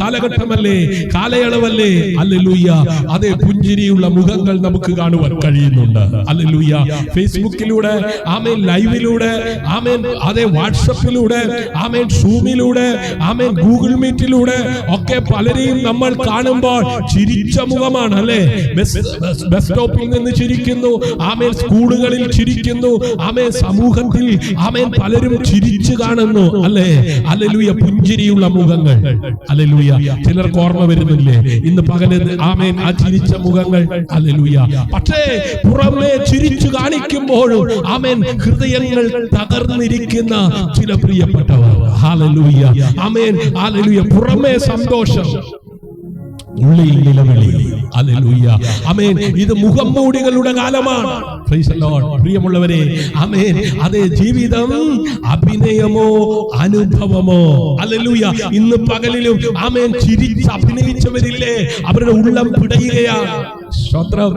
കാലഘട്ടമല്ലേ, കാലയളവല്ലേ. ഹല്ലേലൂയ. അതേ, പുഞ്ചിരിയുള്ള മുഖങ്ങൾ നമുക്ക് കാണുവാൻ കഴിയുന്നുണ്ട്. ഹല്ലേലൂയ. ഫേസ്ബുക്കിലൂടെ, ആമേൻ ലൈവിലൂടെ, ആമേൻ അതേ വാട്സപ്പിലൂടെ, ആമേൻ സൂമിലൂടെ, ആമേൻ ഗൂഗിൾ പുൽമീറ്റിലൂടെ ഒക്കെ പലരെയും നമ്മൾ കാണുമ്പോൾ ചിരിച്ച മുഖമാണ് അല്ലെ. ബസ് സ്റ്റോപ്പിൽ നിന്ന് ചിരിക്കുന്നു, ആമേൻ സ്കൂളുകളിൽ ചിരിക്കുന്നു, ആമേൻ സമൂഹത്തിൽ ആമേൻ പലരും ചിരിച്ചു കാണുന്നു അല്ലെ. ഹല്ലേലൂയ, പുഞ്ചിരിയുള്ള മുഖങ്ങൾ. ഹല്ലേലൂയ, ചിലർക്ക് ഓർമ്മ വരുന്നില്ലേ ഇന്ന് പകല് ആമേൻ ആ ചിരിച്ച മുഖങ്ങൾ. ഹല്ലേലൂയ. പക്ഷേ പുറമേ ചിരിച്ചു കാണിക്കുമ്പോഴും ആമേൻ ഹൃദയങ്ങൾ തകർന്നിരിക്കുന്ന ചില പ്രിയപ്പെട്ടവർ. ഹല്ലേലൂയ, ആമേൻ. ഹല്ലേലൂയ, പുറമേ സന്തോഷം, ഉള്ളിൽ നിലവിളി. ഹല്ലേലൂയ, ആമേൻ. ഇത് മുഖംമൂടികളുടെ കാലമാണ്. Price the Lord. പ്രിയമുള്ളവരെ, ആമേൻ. അതേ, ജീവിതം അഭിനയമോ അനുഭവമോ? ഹല്ലേലൂയ. ഇന്ന് പകലിലും ആമേൻ ചിരിച്ച് അഭിനയിച്ചവരില്ലേ, അവരുടെ ഉള്ളം പിടയുകയാണ്. സ്തോത്രം.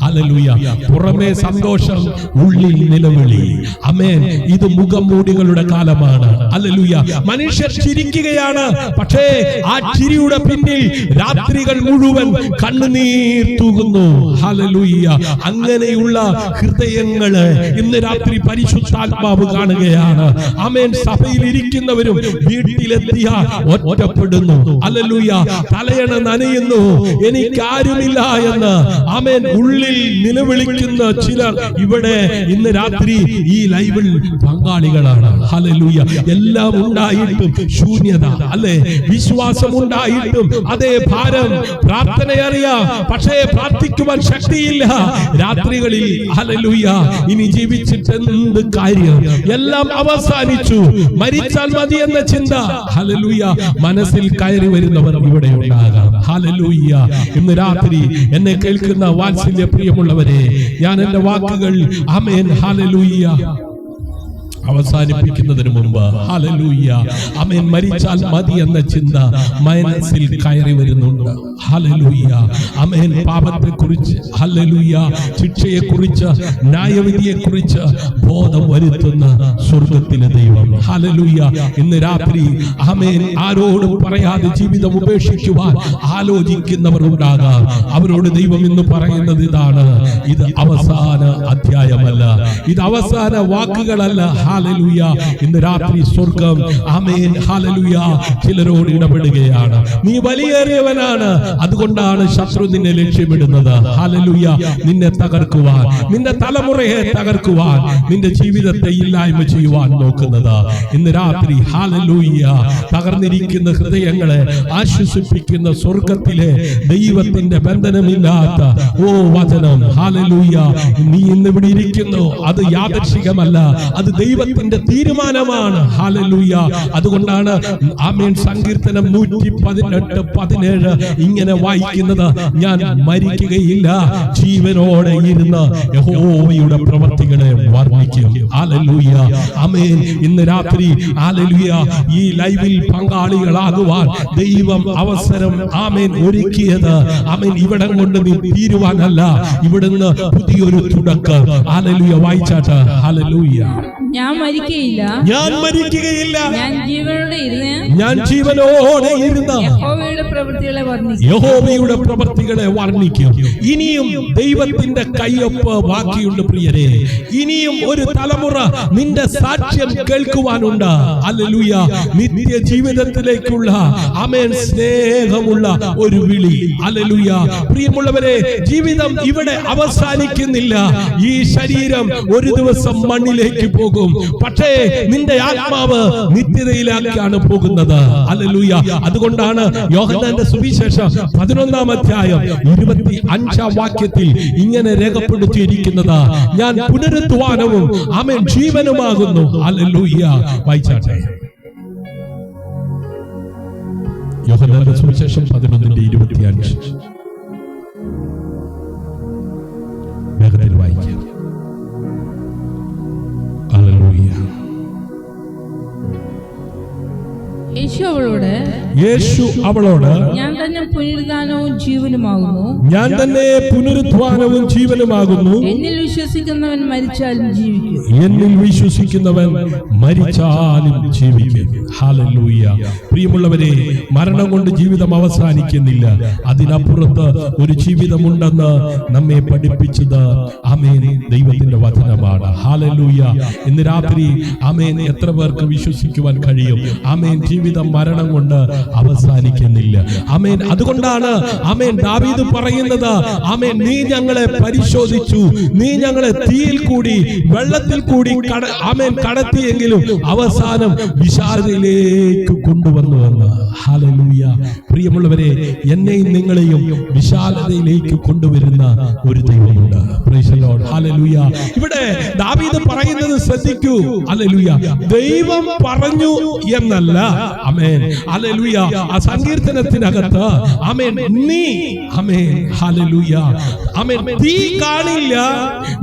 ഹല്ലേലൂയ. പുറമേ സന്തോഷം, ഉള്ളിൽ നിലവിളി. ആമേൻ. ഇത് മുഖംമൂടികളുടെ കാലമാണ്. ഹല്ലേലൂയ. മനുഷ്യർ ചിരിക്കുകയാണ്, പക്ഷേ ആ ചിരിയുടെ പിന്നിൽ രാത്രികൾ മുഴുവൻ കണ്ണുനീർ തൂകുന്നു. ഹല്ലേലൂയ. അങ്ങനെയുള്ള ഹൃദയങ്ങള് ഇന്ന് രാത്രി പരിശുദ്ധാത്മാവ് കാണുകയാണ്. ആമേൻ. സഭയിൽ ഇരിക്കുന്നവരും വീട്ടിലെത്തിയ ഒറ്റപ്പെടുന്നു. ഹല്ലേലൂയ. തലയണ നനയുന്നു, എനിക്കാരുമില്ല എന്ന് ആമേൻ ഉള്ളിൽ നിലവിളിക്കുന്ന ചിലർ ഇവിടെ ഇന്ന് രാത്രി ഈ ലൈവിൽ പങ്കാളികളാണ്. ഹല്ലേലൂയ. എല്ലാം ഉണ്ടായിട്ടും ശൂന്യത അല്ലെ, വിശ്വാസം ഉണ്ടായിട്ടും അതേ ഭാരം, പ്രാർത്ഥനയറിയാം പക്ഷേ പ്രാർത്ഥിക്കുവാൻ ശക്തിയില്ല. രാത്രികളിൽ ഹല്ലേലൂയ, ഇനി ജീവിച്ചിട്ട് എന്ത് കാര്യം, എല്ലാം അവസാനിച്ചു, മരിച്ചാൽ മതി എന്ന ചിന്ത ഹല്ലേലൂയ മനസ്സിൽ കയറി വരുന്നവർ ഇവിടെ ഉണ്ടാകാം. ഹല്ലേലൂയ. ഇന്ന് രാത്രി എന്നെ കേൾക്കുന്ന വാത്സല്യ പ്രിയമുള്ളവരെ, ഞാൻ എന്റെ വാക്കുകൾ ആമേൻ ഹല്ലേലൂയ അവസാനിപ്പിക്കുന്നതിന് മുമ്പ് ഹല്ലേലൂയ, ആമേൻ, മരിച്ചാൽ മതി എന്ന ചിന്ത മനസ്സിൽ കയറി വരുന്നുണ്ട്. ഹല്ലേലൂയ, ആമേൻ. പാപത്തെക്കുറിച്ച്, ഹല്ലേലൂയ, ശിക്ഷയെക്കുറിച്ച്, ന്യായവിധിയെക്കുറിച്ച് ബോധം വരുത്തുന്ന സ്വർഗ്ഗത്തിലെ ദൈവം. ഹല്ലേലൂയ. ഇന്ന് രാത്രി ആമേൻ ആരോടും പറയാതെ ജീവിതം ഉപേക്ഷിക്കുവാൻ ആലോചിക്കുന്നവർ ഉണ്ടാകാം. അവരോട് ദൈവം ഇന്ന് പറയുന്നത് ഇതാണ്: ഇത് അവസാന അധ്യായമല്ല, ഇത് അവസാന വാക്കുകളല്ല. ഹല്ലേലൂയ. ഇന്ന് രാത്രി സ്വർഗ്ഗം ആമേൻ ഹല്ലേലൂയ ചിലരോട് ഇടപെടുകയാണ്. നീ വലിയേറിയവനാണ്, അതുകൊണ്ടാണ് ശത്രു നിന്നെ ലക്ഷ്യമിടുന്നത്. ഹല്ലേലൂയ. നിന്നെ തകർക്കുവാൻ, നിന്റെ തലമുറയെ തകർക്കുവാൻ, നിന്റെ ജീവിതത്തെ ഇല്ലായ്മ ചെയ്യുവാൻ നോക്കുന്നത്. ഇന്ന് രാത്രി ഹല്ലേലൂയ തകർന്നിരിക്കുന്ന ഹൃദയങ്ങളെ ആശ്വസിപ്പിക്കുന്ന സ്വർഗ്ഗത്തിലെ ദൈവത്തിന്റെ ബന്ധനമില്ലാത്ത വചനം. ഹല്ലേലൂയ. നീ ഇന്ന് ഇവിടെ ഇരിക്കുന്നു, അത് യാദൃശ്ചികമല്ല, അത് ദൈവത്തിന്റെ തീരുമാനമാണ്. ഹല്ലേലൂയ. അതുകൊണ്ടാണ് ആമേൻ സങ്കീർത്തനം 118:17 ഇങ്ങനെ വായിക്കുന്നത്: ഞാൻ മരിക്കുകയില്ല, ജീവനോടെ ഇരുന്ന് യഹോവയുടെ പ്രവൃത്തികളെ വർണ്ണിക്കും. ഹല്ലേലൂയ. ആമേൻ. ഇന്ന് രാത്രി ഹല്ലേലൂയ ഈ ലൈവിൽ പങ്കാളികളാകുവാൻ ദൈവം അവസരം ആമേൻ ഒരുക്കിയത് ആമേൻ ഇവിടം കൊണ്ട് നീ തീരുവാനല്ല, ഇവിടുന്ന് പുതിയൊരു തുടക്കം. ഹല്ലേലൂയ. വായിച്ചാട്ട്. ഹല്ലേലൂയ. ഞാൻ മരിക്കുകയില്ല, ഞാൻ മരിക്കുകയില്ല, ഞാൻ ജീവനോടെ ഇരുന്ന്, ഞാൻ ജീവനോടെ ഇരുന്ന് യഹോവയുടെ പ്രവൃത്തികളെ വർണ്ണിക്കും. യഹോവയുടെ പ്രവൃത്തികളെ വർണ്ണിക്കും. ഇനിയും ദൈവത്തിന്റെ കയ്യൊപ്പ് ബാക്കിയുണ്ട് പ്രിയരെ. ഇനിയും ഒരു തലമുറ നിന്റെ സാക്ഷ്യം കേൾക്കുവാനുണ്ട്. ഹല്ലേലൂയ. നിത്യ ജീവിതത്തിലേക്കുള്ള ആമേൻ സ്നേഹമുള്ള ഒരു വിളി. ഹല്ലേലൂയ. പ്രിയമുള്ളവരെ, ജീവിതം ഇവിടെ അവസാനിക്കുന്നില്ല. ഈ ശരീരം ഒരു ദിവസം മണ്ണിലേക്ക് പോകും, പക്ഷേ നിന്റെ ആത്മാവ് നിത്യതയിലേക്കാണ് പോകുന്നത്. ഹല്ലേലൂയ. അതുകൊണ്ടാണ് യോഹന്നാന്റെ സുവിശേഷം 11-ാം അധ്യായം 25-ാം വാക്യത്തിൽ ഇങ്ങനെ രേഖപ്പെടുത്തിയിരിക്കുന്നത്: ഞാൻ പുനരുത്ഥാനവും ആമേൻ ജീവനുമാകുന്നു. ഹല്ലേലൂയ. വായിച്ചാട്ടെ. യോഹന്നാന്റെ സുവിശേഷം 11:25 വേഗത്തിൽ വായിക്കാം. ഹല്ലേലൂയ. യേശു അവളോട് ഞാൻ തന്നെ പുനരുത്ഥാനവും ജീവനുമാകുന്നു, ഞാൻ തന്നെ പുനരുത്ഥാനവും ജീവനുമാകുന്നു. എന്നിൽ വിശ്വസിക്കുന്നവൻ മരിച്ചാലും ജീവിക്കും, എന്നിൽ വിശ്വസിക്കുന്നവൻ മരിച്ചാലും ജീവിക്കും. ഹല്ലേലൂയ. പ്രിയമുള്ളവരെ, മരണം കൊണ്ട് ജീവിതം അവസാനിക്കുന്നില്ല, അതിനപ്പുറത്ത് ഒരു ജീവിതമുണ്ടെന്ന് നമ്മെ പഠിപ്പിച്ചത് ആമേൻ ദൈവത്തിന്റെ വചനമാണ്. ഹല്ലേലൂയ. ഇന്ന് രാത്രി ആമേൻ എത്ര പേർക്ക് വിശ്വസിക്കുവാൻ കഴിയും? ആമേൻ ജീവിതം മരണം കൊണ്ട് അവസാനിക്കുന്നില്ല. ആമേൻ. അതുകൊണ്ടാണ് ആമേൻ ദാവീദ് പറയുന്നത്, ആമേൻ, നീ ഞങ്ങളെ പരിശോധിച്ചു, നീ ഞങ്ങളെ തീയിൽ കൂടി വെള്ളത്തിൽ കൂടി ആമേൻ കടത്തിയെങ്കിലും അവസാനം വിശാലതയിലേക്ക് കൊണ്ടുവന്നു എന്ന്. ഹല്ലേലൂയ. പ്രിയമുള്ളവരെ, എന്നെയും നിങ്ങളെയും വിശാലതയിലേക്ക് കൊണ്ടുവരുന്ന ഒരു ദൈവമുണ്ട്. Price the Lord. ഹല്ലേലൂയ. ഇവിടെ ദാവീദ് പറയുന്നത് ശ്രദ്ധിക്കൂ. ഹല്ലേലൂയ. ദൈവം പറഞ്ഞു എന്നല്ല. ആമേൻ. ഹല്ലേലൂയ. ആ സങ്കീർത്തനത്തിനകത്ത് ആമേൻ നീ ആമേൻ ഹല്ലേലൂയ ആമേൻ തീ കാണില്ല,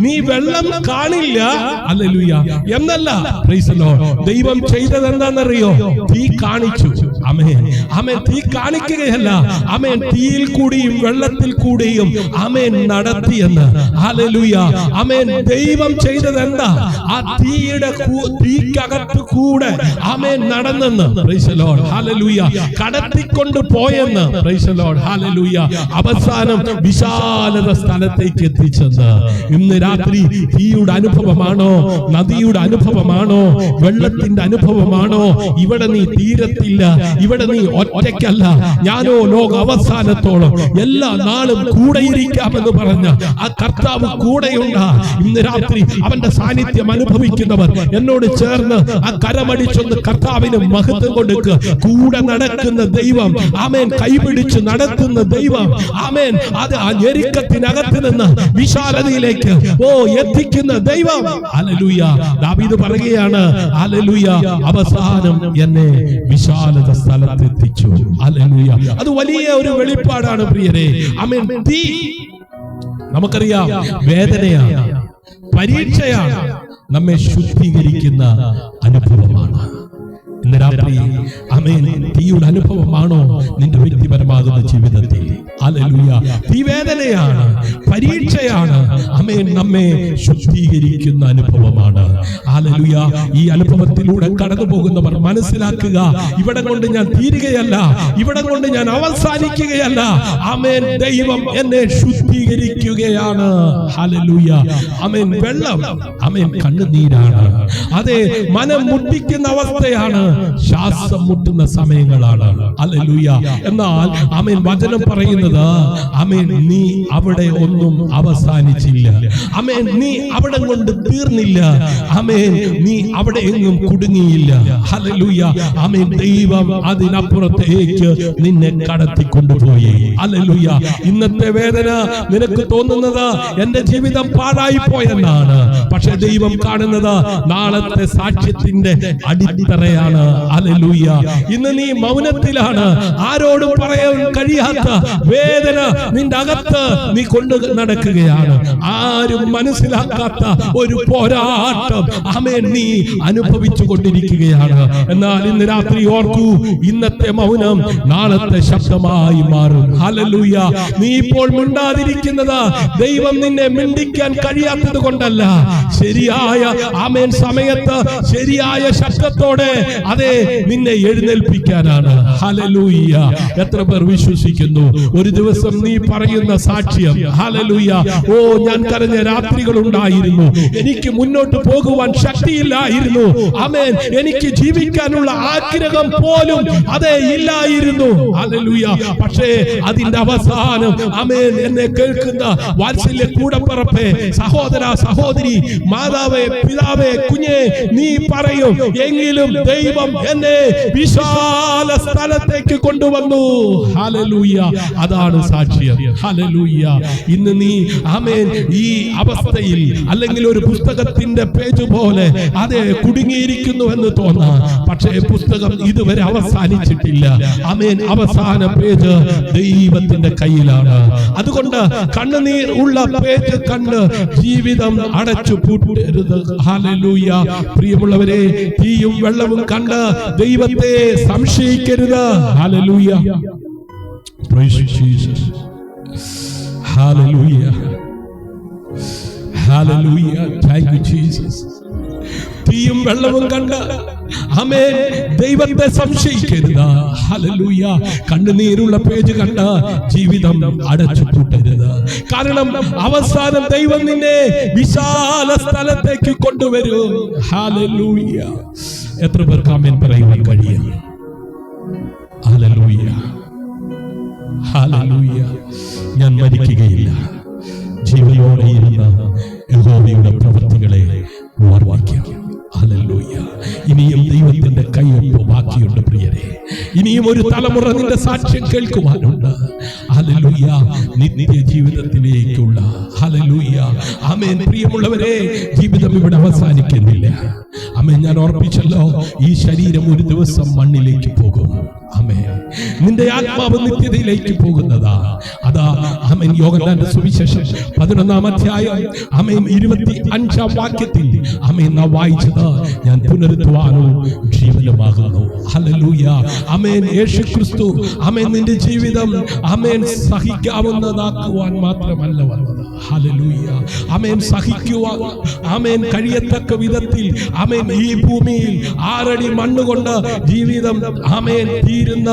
നീ വെള്ളം കാണില്ല. ഹല്ലേലൂയ എന്നല്ല. Price the Lord. ദൈവം ചെയ്തത് എന്താണെന്നറിയോ? തീ കാണിച്ചു. ആമേൻ. ആമേൻ. തീ കാണിക്കുകയല്ല, ആമേൻ, തീയിൽ കൂടിയും വെള്ളത്തിൽ കൂടിയും ആമേൻ നടത്തിയെന്ന്. ഹല്ലേലൂയ. ആമേൻ. ദൈവം ചെയ്തത് എന്താ? ആ തീക്കകത്ത് കൂടെ ആമേൻ നടന്നെന്ന്. Praise the Lord. ഹല്ലേലൂയ. കടത്തിക്കൊണ്ട് പോയെന്ന്. Praise the Lord. ഹല്ലേലൂയ. അവസാനം വിശാലത സ്ഥലത്തേക്ക് എത്തിച്ചെന്ന്. ഇന്ന് രാത്രി തീയുടെ അനുഭവമാണോ? നദിയുടെ അനുഭവമാണോ? വെള്ളത്തിന്റെ അനുഭവമാണോ? ഇവിടെ നീ തീരത്തില്ല, ഇവിടെ നീ ഒറ്റയ്ക്കല്ല, ഞാനോ ലോക അവസാനത്തോളം എല്ലാ നാളും കൂടെയിരിക്കാമെന്ന് പറഞ്ഞ ആ കർത്താവ് കൂടെയുണ്ട്. ഇന്ന് രാത്രി അവന്റെ സാന്നിധ്യം അനുഭവിക്കുന്നവർ എന്നോട് ചേർന്ന് ആ കരമടിച്ചൊന്ന് കർത്താവിന് മഹത്വം കൊടുക്കുക. കൂടെ നടക്കുന്ന ദൈവം, ആമേൻ, കൈപിടിച്ച് നടത്തുന്ന ദൈവം, ആമേൻ, അത് ആ ഞെരുക്കത്തിനകത്ത് നിന്ന് വിശാലതയിലേക്ക് എത്തിക്കുന്ന ദൈവം. ഹല്ലേലൂയ. ദാവീദ് പറയുകയാണ്, ഹല്ലേലൂയ, അവസാനം എന്നെ വിശാലത സ്ഥലത്ത് എത്തിച്ചു. ഹല്ലേലൂയ. അത് വലിയ ഒരു വെളിപ്പാടാണ് പ്രിയരെ. ആമേൻ. തീ നമുക്കറിയാം വേദനയാണ്, പരീക്ഷയാണ്, നമ്മെ ശുദ്ധീകരിക്കുന്ന അനുഭവമാണ്. ഇന്ന് രാത്രി ആമേൻ തീയുടെ അനുഭവമാണോ നിന്റെ വ്യക്തിപരമാകുന്ന ജീവിതത്തിൽ? ഹല്ലേലൂയ. തീ വേദനയാണ്, പരീക്ഷയാണ്, ആമേൻ, നമ്മെ ശുദ്ധീകരിക്കുന്ന അനുഭവമാണ്. ഹല്ലേലൂയ. ഈ അനുഭവത്തിലൂടെ കടന്നു പോകുന്നവർ മനസ്സിലാക്കുക, ഇവിടെ കൊണ്ട് ഞാൻ തീരുകയല്ല, ഇവിടെ കൊണ്ട് ഞാൻ അവസാനിക്കുകയല്ല. ആമേൻ. ദൈവം എന്നെ ശുദ്ധീകരിക്കുകയാണ്. ഹല്ലേലൂയ. ആമേൻ. വെള്ളം ആമേൻ കണ്ണുനീരാണ്. അതെ, മനം മുട്ടിക്കുന്ന അവസ്ഥയാണ്, ശ്വാസം മുട്ടുന്ന സമയങ്ങളാണ്. ഹല്ലേലൂയ. എന്നാൽ ആമേൻ വചനം പറയുന്നത്, ആമേൻ, നീ അവിടെ ഒന്നും അവസാനിച്ചില്ല. ആമേൻ. നീ അവിടെ കൊണ്ട് തീർന്നില്ല. ആമേൻ. നീ അവിടെ എങ്ങും കുടുങ്ങിയില്ല. ഹല്ലേലൂയ. ആമേൻ. ദൈവം അതിനപ്പുറത്തേക്ക് നിന്നെ കടത്തിക്കൊണ്ടുപോയി. ഹല്ലേലൂയ. ഇന്നത്തെ വേദന നിനക്ക് തോന്നുന്നത് എന്റെ ജീവിതം പാഴായി പോയെന്നാണ്. പക്ഷെ ദൈവം കാണുന്നത് നാളത്തെ സാക്ഷ്യത്തിന്റെ അടിത്തറയാണ്. ഹല്ലേലൂയ. ഇന്ന് നീ മൗനത്തിലാണ്, ആരോടും പറയാൻ കഴിയാത്ത വേദന നിന്റെ അകത്ത് നീ കൊണ്ട് നടക്കുകയാണ്. ആരും മനസ്സിലാക്കാത്ത ഒരു പോരാട്ടം ആമേൻ നീ അനുഭവിച്ചു കൊണ്ടിരിക്കുകയാണ്. എന്നാൽ ഇന്ന് രാത്രി ഓർക്കൂ, ഇന്നത്തെ മൗനം നാളത്തെ ശബ്ദമായി മാറും. ഹല്ലേലൂയ. നീ ഇപ്പോൾ മിണ്ടാതിരിക്കുന്നത് ദൈവം നിന്നെ മിണ്ടിക്കാൻ കഴിയാത്തത് കൊണ്ടല്ല, ശരിയായ ആമേൻ സമയത്ത് ശരിയായ ശബ്ദത്തോടെ അതെ നിന്നെ എഴുന്നേൽപ്പിക്കാനാണ്. ഹല്ലേലൂയ. എത്ര പേർ വിശ്വസിക്കുന്നു? ഒരു ദിവസം നീ പറയുന്ന സാക്ഷ്യം, ഹല്ലേലൂയ, ഓ ഞാൻ കരഞ്ഞ രാത്രികൾ ഉണ്ടായിരുന്നു, എനിക്ക് മുന്നോട്ട് പോകുവാൻ ശക്തിയില്ലായിരുന്നു, ആമേൻ, എനിക്ക് ജീവിക്കാനുള്ള ആഗ്രഹം പോലും അതെ ഇല്ലായിരുന്നു. ഹല്ലേലൂയ. പക്ഷേ അതിന്റെ അവസാനം ആമേൻ എന്നെ കേൾക്കുന്ന വാത്സല്യ കൂടപ്പിറപ്പേ, സഹോദര സഹോദരി, മാതാവേ പിതാവേ കുഞ്ഞേ, നീ പറയും, എങ്കിലും ദൈവം എന്നെ വിശാല സ്ഥലത്തേക്ക് കൊണ്ടുവന്നു. ഹല്ലേലൂയ. അതാണ് സാക്ഷ്യം. ഹല്ലേലൂയ. ഇന്ന് നീ ആമേൻ ഈ അവസ്ഥയിൽ അല്ലെങ്കിൽ ഒരു പുസ്തകത്തിന്റെ പേജ് പോലെ അതെ കുടുങ്ങിയിരിക്കുന്നു എന്ന് തോന്നാം. പക്ഷേ പുസ്തകം ഇതുവരെ അവസാനിച്ചിട്ടില്ല. ആമേൻ. അവസാന പേജ് ദൈവത്തിന്റെ കയ്യിലാണ്. അതുകൊണ്ട് കണ്ണുനീർ ഉള്ള പേജ് കണ്ട് ജീവിതം അടച്ചു പൂട്ടരുത്. ഹല്ലേലൂയ. പ്രിയമുള്ളവരെ, തീയും വെള്ളവും കണ്ട് ദൈവത്തെ സംശയിക്കരുത്. Hallelujah. Praise Jesus. Hallelujah. Hallelujah. Thank you Jesus. തീയും വെള്ളവും കണ്ട് ആമേൻ ദൈവത്തെ സംശയിക്കരുത്. ഹല്ലേലൂയ. കണ്ണുനീരുള്ള പേജ് കണ്ട് ജീവിതം അടച്ചു പൂട്ടരുത്. കാരണം അവസാനം ദൈവം നിന്നെ വിശാല സ്ഥലത്തേക്ക് കൊണ്ടുവരും. ഹല്ലേലൂയ. എത്ര പേർക്ക് ആമേൻ പറയുവാൻ കഴിയും? ഇനിയും ഒരു തലമുറ നിന്റെ സാക്ഷ്യം കേൾക്കുവാനുണ്ട്. ഹല്ലേലൂയ. നിത്യ ജീവിതത്തിലേക്കുള്ള ഹല്ലേലൂയ. ആമേൻ. പ്രിയമുള്ളവരെ, ജീവിതം ഇവിടെ അവസാനിക്കുന്നില്ല. ആമേൻ. ഞാൻ ഓർപ്പിച്ചല്ലോ, ഈ ശരീരം ഒരു ദിവസം മണ്ണിലേക്ക് പോകും. ആമേൻ. നിന്റെ ആത്മാവ് നിത്യതയിലേക്ക് പോകുന്നതാ. അതാ ആമേൻ യോഹന്നാന്റെ സുവിശേഷം 11-ാം അധ്യായം ആമേൻ 25-ാം വാക്യത്തിൽ ആമേൻ നാം വായിച്ചത്, ഞാൻ പുനരുത്ഥാനവും ജീവനുമാകുന്നു. ഹല്ലേലൂയ. ആമേൻ. യേശുക്രിസ്തു ആമേൻ നിന്റെ ജീവിതം ആമേൻ സഹിക്കാവുന്നതാക്കുവാൻ മാത്രമല്ല വന്നത്. ഹല്ലേലൂയ. ആമേൻ. സഹിക്കുവാൻ ആമേൻ കഴിയത്തക്ക വിധത്തിൽ ആമേൻ ഈ ഭൂമിയിൽ 6 അടി മണ്ണുകൊണ്ട് ജീവിതം ആമേൻ തീരുന്ന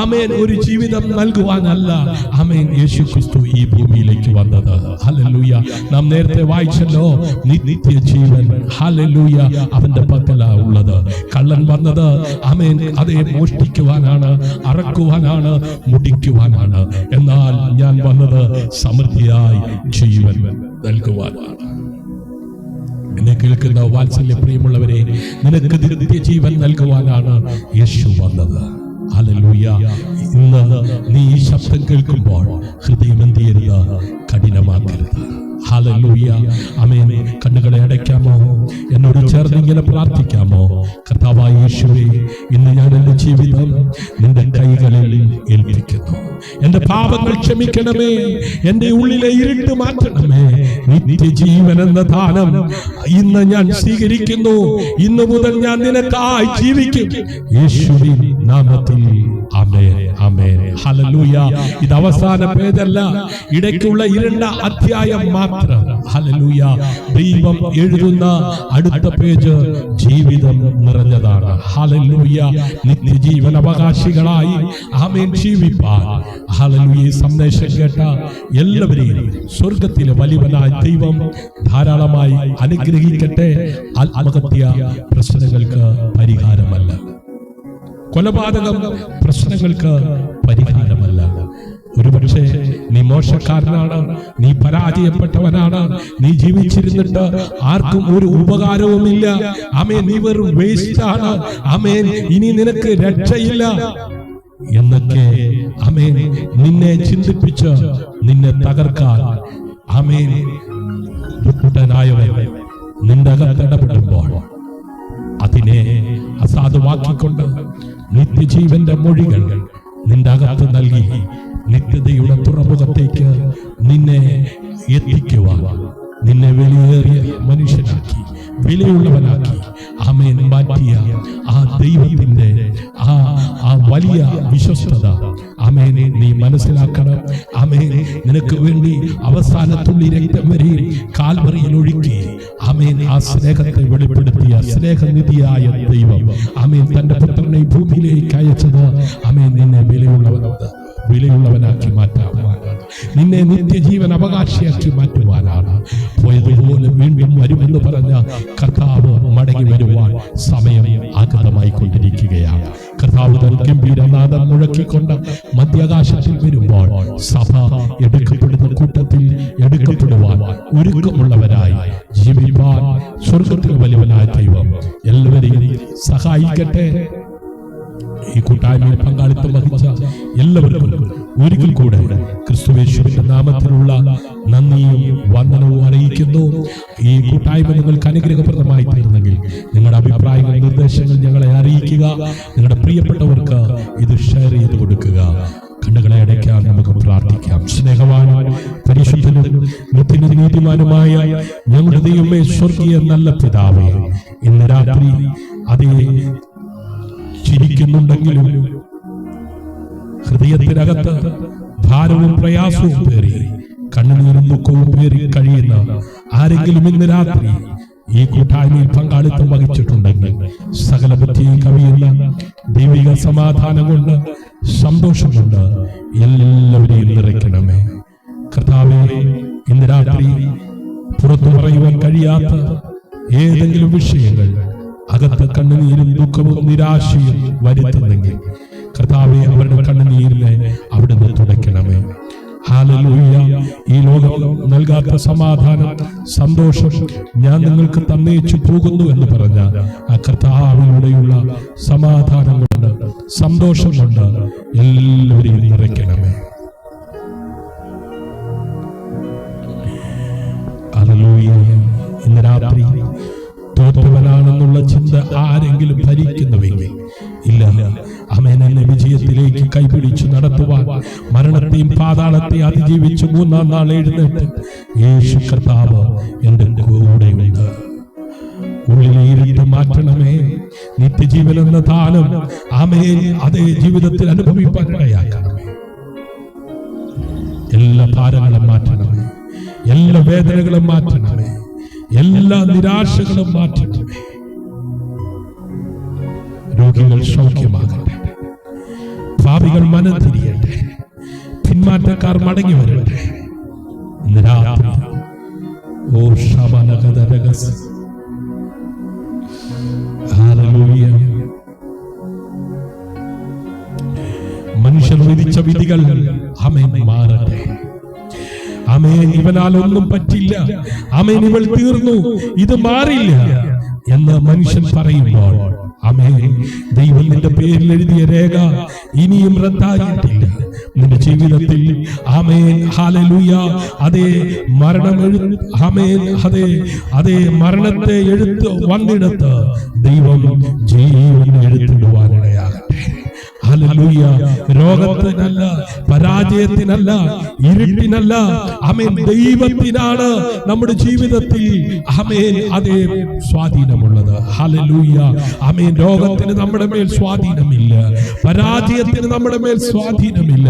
ആമേൻ ഒരു ജീവിതം നൽകുവാനല്ല ആമേൻ യേശുക്രിസ്തു ഈ ഭൂമിയിലേക്ക് വന്നത്. ഹല്ലേലൂയ. നാം നേരത്തെ വായിച്ചല്ലോ, നിത്യജീവൻ ഹല്ലേലൂയ അവന്റെ പക്കലാ ഉള്ളത്. കള്ളൻ വന്നത് ആമേൻ അതേ മോഷ്ടിക്കുവാനാണ്, അറക്കുവാനാണ്, മുടിക്കുവാനാണ്. എന്നാൽ ഞാൻ വന്നത് സമൃദ്ധിയായി ജീവൻ നൽകുവാനാണ്. എന്നെ കേൾക്കുന്ന വാത്സല്യ പ്രിയമുള്ളവരെ, നിനക്ക് നിത്യജീവൻ നൽകുവാനാണ് യേശു വന്നത്. ഹല്ലേലൂയ. ഇന്ന് നീ ഈ ശബ്ദം കേൾക്കുമ്പോൾ ഹൃദയം എന്ത് ചെയ്യരുത്? കഠിനമാക്കരുത്. ഹല്ലേലൂയ. ആമേൻ. കണ്ണുകളെ അടയ്ക്കാമോ? എന്നോട് ചേർന്ന് ഇങ്ങനെ പ്രാർത്ഥിക്കാമോ? കർത്താവായ യേശുവേ, ഇന്ന് ഞാൻ എൻ്റെ ജീവിതം നിന്റെ കൈകളിൽ ഏൽപ്പിക്കുന്നു. എന്റെ പാപങ്ങൾ ക്ഷമിക്കണമേ, എന്റെ ഉള്ളിലെ ഇരുട്ട് മാറ്റണമേ. നിത്യജീവൻ എന്ന ദാനം ഇന്ന് ഞാൻ സ്വീകരിക്കുന്നു. ഇന്നു മുതൽ ഞാൻ നിനക്കായി ജീവിക്കും. യേശുവിൻ നാമത്തിൽ ആമേൻ. ആമേൻ. ഹല്ലേലൂയ. ഇത് അവസാന പേജല്ല, ഇടയ്ക്കുള്ള 2 അധ്യായം മാത്രം. ഹല്ലേലൂയ. ദൈവം എഴുതുന്ന അടുത്ത പേജ് ജീവിതം നിറഞ്ഞതാണ്. ഹല്ലേലൂയ. നിത്യജീവൻ അവകാശികളായി ആമേൻ ജീവിപ്പാൻ ഹല്ലേലൂയ. സന്ദേശം കേട്ട എല്ലാവരെയും സ്വർഗത്തിലെ വലിയവനായ ദൈവം ധാരാളമായി അനുഗ്രഹിക്കട്ടെ. ആത്മഹത്യ പ്രശ്നങ്ങൾക്ക് പരിഹാരമല്ല. കൊലപാതകം പ്രശ്നങ്ങൾക്ക് പരിഹാരമല്ല. ഒരുപക്ഷെ നീ മോശക്കാരനാണ്, നീ പരാജയപ്പെട്ടവനാണ്, നീ ജീവിച്ചിരുന്നിട്ട് ആർക്കും ഒരു ഉപകാരവുമില്ല. ആമേൻ. നീ വെറും വേസ്റ്റ് ആണ്. ആമേൻ. ഇനി നിനക്ക് രക്ഷയില്ല എന്നൊക്കെ ആമേൻ നിന്നെ ചിന്തിപ്പിച്ച് നിന്നെ തകർക്കാൻ ആമേൻ ദുഷ്ടനായവൻ നിന്റെ അകത്ത് ഇടപെടുമ്പോൾ അതിനെ അസാധുവാക്കിക്കൊണ്ട് നിത്യജീവന്റെ മൊഴികൾ നിന്റെ അകത്ത് നൽകി നിത്യതയുടെ തുറമുഖത്തേക്ക് നിന്നെ എത്തിക്കുവാൻ, നിന്നെ വിലയേറിയ മനുഷ്യനാക്കി, വിലയുള്ളവനാക്കി ആമേൻ മാറ്റിയ ആ ദൈവത്തിന്റെ ആ വലിയ വിശ്വസ്തത ആമേനെ നീ മനസ്സിലാക്കണം. ആമേൻ. നിനക്ക് വേണ്ടി അവസാനത്തുള്ളി രക്തം വരെ കാൽവറിയിൽ ഒഴുക്കി ആമേൻ ആ സ്നേഹത്തെ വെളിപ്പെടുത്തിയ സ്നേഹനിധിയായ ദൈവം ആമേൻ തന്റെ പുത്രനെ ഭൂമിയിലേക്ക് അയച്ചത് ആമേൻ നിന്നെ വിലയുള്ളവനാക്കി മാറ്റാനാണ്, നിന്നെ നിത്യജീവൻ അവകാശിയാക്കി മാറ്റുവാനാണ്. പോയതുപോലെ വീണ്ടും വരുമെന്ന് പറഞ്ഞ കർത്താവ് മടങ്ങി വരുവാൻ സമയം ആഗതമായി കൊണ്ടിരിക്കുകയാണ്. കർത്താവ് തൻ ഗംഭീരനാദം മുഴക്കിക്കൊണ്ട് മധ്യാകാശത്തിൽ വരുമ്പോൾ സഭ എടുക്കപ്പെടുന്ന കൂട്ടത്തിൽ എടുക്കപ്പെടുവാൻ ഒരുക്കമുള്ളവരായി ജീവിപ്പാൻ സ്വർഗത്തിൽ വലിയവനായ ദൈവം എല്ലാവരെയും സഹായിക്കട്ടെ. ഈ കൂട്ടായ്മയിൽ പങ്കാളിത്തം വഹിച്ച എല്ലാവർക്കും ഒരിക്കൽ കൂടെ ക്രിസ്തുയേശുവിന്റെ നാമത്തിലുള്ള നന്ദിയും വന്ദനവും അറിയിക്കുന്നു. ഈ കൂട്ടായ്മ നിങ്ങൾക്ക് അനുഗ്രഹപ്രദമായി തീർന്നെങ്കിൽ നിങ്ങളുടെ അഭിപ്രായങ്ങൾ, നിർദ്ദേശങ്ങൾ ഞങ്ങളെ അറിയിക്കുക. നിങ്ങളുടെ പ്രിയപ്പെട്ടവർക്ക് ഇത് ഷെയർ ചെയ്ത് കൊടുക്കുക. കണ്ണുകളെ അടയ്ക്കാൻ നമുക്ക് പ്രാർത്ഥിക്കാം. സ്നേഹവാനും പരിശുദ്ധനും നീതിമാനുമായ ഞങ്ങളുടെ ദൈവമേ, സ്വർഗീയ നല്ല പിതാവേ, ഇന്ന് രാത്രി അതേ ചിരിക്കുന്നുണ്ടെങ്കിലും ഹൃദയത്തിനകത്ത് ഭാരവും പ്രയാസവും പേറി കണ്ണുനീരും ദുഃഖവും പേറി കഴിയുന്ന ആരെങ്കിലും ഇന്ന് രാത്രി ഈ കൂട്ടായ്മയിൽ പങ്കാളിത്തം വഹിച്ചിട്ടുണ്ടെങ്കിൽ സകല ബുദ്ധിയും കവിയുന്ന ദൈവിക സമാധാനം കൊണ്ട്, സന്തോഷം കൊണ്ട് എല്ലാവരെയും നിറയ്ക്കണമേ. കർത്താവേ, ഇന്ന് രാത്രി പുറത്തു പറയുവാൻ കഴിയാത്ത ഏതെങ്കിലും വിഷയങ്ങൾ അകത്ത് കണ്ണുനീരും ദുഃഖവും നിരാശയും വരുത്തുന്നെങ്കിൽ കർത്താവെ, അവരുടെ കണ്ണുനീരിനെ അവിടുന്ന് തുടയ്ക്കണമേ. ഹല്ലേലൂയ. ഈ ലോകം നൽകാത്ത സമാധാനം, സന്തോഷം ഞാൻ നിങ്ങൾക്ക് തന്നേച്ചു പോകുന്നു എന്ന് പറഞ്ഞ ആ കർത്താവിലൂടെയുള്ള സമാധാനം കൊണ്ട്, സന്തോഷം കൊണ്ട് എല്ലാവരെയും നിറയ്ക്കണമേ. ഹല്ലേലൂയ. ഇന്ന് രാത്രി തോറ്റവനാണെന്നുള്ള ചിന്ത ആരെങ്കിലും ഭരിക്കുന്നുവെങ്കിൽ ഇല്ല, ആമേൻ, എന്നെ വിജയത്തിലേക്ക് കൈപിടിച്ചു നടത്തുവാൻ, മരണത്തെയും പാതാളത്തെ അതിജീവിച്ച് 3-ാം നാൾ എഴുന്നേറ്റ് യേശു കർത്താവ് എന്റെ കൂടെയുണ്ട്. ഉള്ളിലെ ഇരുട്ട് മാറ്റണമേ. നിത്യജീവൻ എന്ന ദാനം ആമേൻ അതേ ജീവിതത്തിൽ അനുഭവിപ്പാൻ ഇടയാക്കണമേ. എല്ലാ ഭാരങ്ങളും മാറ്റണമേ, എല്ലാ വേദനകളും മാറ്റണമേ, എല്ലാ നിരാശകളും മാറ്റണമേ. രോഗികൾ സൗഖ്യമാകട്ടെ, പാപികൾ മനം തിരിയട്ടെ, പിന്മാറ്റക്കാർ മടങ്ങി വരട്ടെ. ഇന്ന് രാത്രി ഓ ശബനഗദരഗസ്, ഹല്ലേലൂയ. മനുഷ്യർ വിധിച്ച വിധികൾ ആമേൻ മാറട്ടെ. ആമേൻ, ഇവനാൽ ഒന്നും പറ്റില്ല, ആമേൻ, ഇവൾ തീർന്നു, ഇത് മാറില്ല എന്ന് മനുഷ്യൻ പറയുമ്പോൾ ആമേൻ, ദൈവം നിന്റെ പേരിൽ എഴുതിയ രേഖ ഇനിയും റദ്ദായിട്ടില്ല. നിന്റെ ജീവിതത്തിൽ ആമേൻ, ഹല്ലേലൂയ, അതേ മരണം ആമേൻ, അതേ മരണത്തെ എഴുത്ത് വന്നിടത്ത് ദൈവം ജീവൻ എഴുത്തിടുവാനിടയാകട്ടെ. ഹല്ലേലൂയ. രോഗത്തിനല്ല, പരാജയത്തിനല്ല, ഇരുട്ടിനല്ല, ആമേൻ, ദൈവത്തിനാണ് നമ്മുടെ ജീവിതത്തിൽ ആമേൻ അതേ സ്വാധീനമുള്ളത്. ഹല്ലേലൂയ. ആമേൻ, രോഗത്തിന് നമ്മുടെ മേൽ സ്വാധീനമില്ല, പരാജയത്തിന് നമ്മുടെ മേൽ സ്വാധീനമില്ല,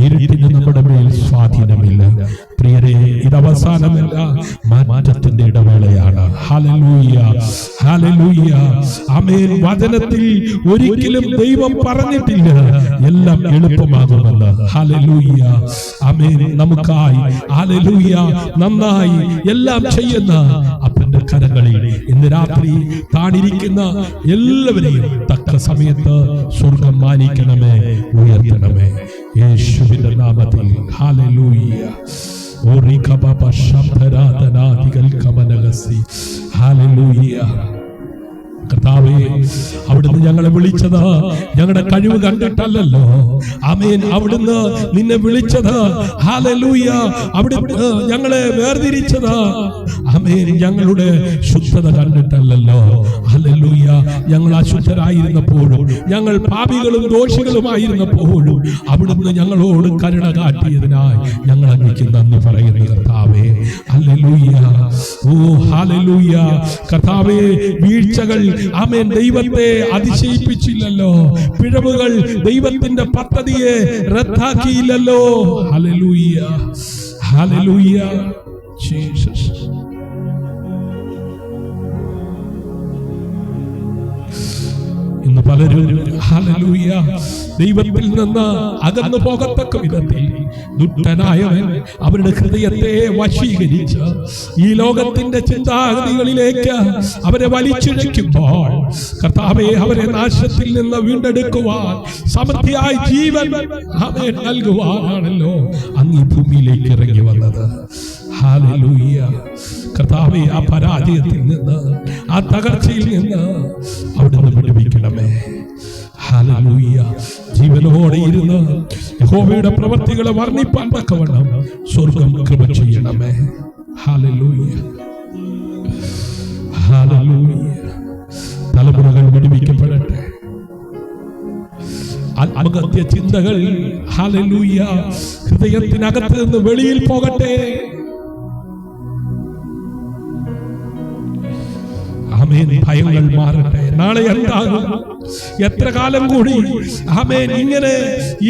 ഇരുട്ടിന് നമ്മുടെ മേൽ സ്വാധീനമില്ല. പ്രിയരെ, ഇത് അവസാനമല്ല, മാറ്റത്തിന്റെ ഇടവേളയാണ്. Hallelujah, hallelujah. ആമേൻ, വചനത്തിൽ ഒരിക്കലും ദൈവം പറഞ്ഞിട്ടില്ല എല്ലാം എളുപ്പമാകുമെന്ന്. ഹല്ലേലൂയ. ആമേൻ, നമുക്കായി ഹല്ലേലൂയ നന്നായി എല്ലാം ചെയ്യുന്ന അപ്പന്റെ കരങ്ങളിൽ ഇന്ന് രാത്രി താണിരിക്കുന്ന എല്ലാവരെയും തക്ക സമയത്ത് സ്വർഗം മാനിക്കണമേ, ഉയർത്തണമേ, യേശുവിന്റെ നാമത്തിൽ. ഹല്ലേലൂയ. ഹല്ലേലൂയ. കർത്താവേ, അവിടുന്ന് ഞങ്ങളെ വിളിച്ചത് ഞങ്ങളുടെ കഴിവ് കണ്ടിട്ടല്ലല്ലോ. ആമേൻ, അവിടുന്ന് നിന്നെ വിളിച്ചത് ഹല്ലേലൂയ അവിടുന്ന് ഞങ്ങളെ വേർതിരിച്ചത് ആമേൻ ഞങ്ങളുടെ ശുദ്ധത കണ്ടിട്ടല്ലല്ലോ. ഹല്ലേലൂയ. ഞങ്ങൾ അശുദ്ധരായിരുന്നപ്പോഴും, ഞങ്ങൾ പാപികളും ദോഷികളുമായിരുന്നപ്പോഴും അവിടുന്ന് ഞങ്ങളോട് കരുണ കാട്ടിയതിനായി ഞങ്ങൾ അങ്ങേക്ക് നന്ദി പറയുന്നു കർത്താവേ. ഹല്ലേലൂയ. ഓ ഹല്ലേലൂയ. കർത്താവേ, വീഴ്ചകൾ ആമേൻ ദൈവത്തെ അതിശയിപ്പിച്ചില്ലല്ലോ, പിഴവുകൾ ദൈവത്തിന്റെ പദ്ധതിയെ റദ്ദാക്കിയില്ലല്ലോ. Hallelujah, hallelujah. ജീസസ്. ഇന്ന് പലരും ഹല്ലേലൂയ ദൈവത്തിൽ നിന്ന് അകന്നു പോകത്തക്ക വിധത്തിൽ ദുഷ്ടനായവൻ അവരുടെ ഹൃദയത്തെ വശീകരിച്ച് ഈ ലോകത്തിന്റെ ചിന്താഗതികളിലേക്ക് അവരെ വലിച്ചിഴയ്ക്കുമ്പോൾ കർത്താവേ, അവരെ നാശത്തിൽ നിന്ന് വീണ്ടെടുക്കുവാൻ സമൃദ്ധിയായി ജീവൻ അവൻ നൽകുവാനാണല്ലോ അങ്ങ് ഈ ഭൂമിയിലേക്ക് ഇറങ്ങി വന്നത്. ഹല്ലേലൂയ. കർത്താവേ, ആ പരാജയത്തിൽ നിന്ന്, ആ തകർച്ചയിൽ നിന്ന് അവിടുന്ന് വിടുവിക്കണമേ. ഹല്ലേലൂയ. ജീവനോടെ ഇരുന്ന് യഹോവയുടെ പ്രവൃത്തികളെ വർണ്ണിപ്പാൻ തക്കവണ്ണം സ്വർഗം കൃപ ചെയ്യണമേ. Hallelujah, hallelujah. തലമുറകൾ വിടുവിക്കപ്പെടട്ടെ. ആത്മഹത്യ ചിന്തകൾ ഹല്ലേലൂയ ഹൃദയത്തിനകത്ത് നിന്ന് വെളിയിൽ പോകട്ടെ. ആമേൻ. ഭയങ്ങൾ മാറട്ടെ. നാളെ എന്താകും, എത്ര കാലം കൂടി ആമേൻ ഇങ്ങനെ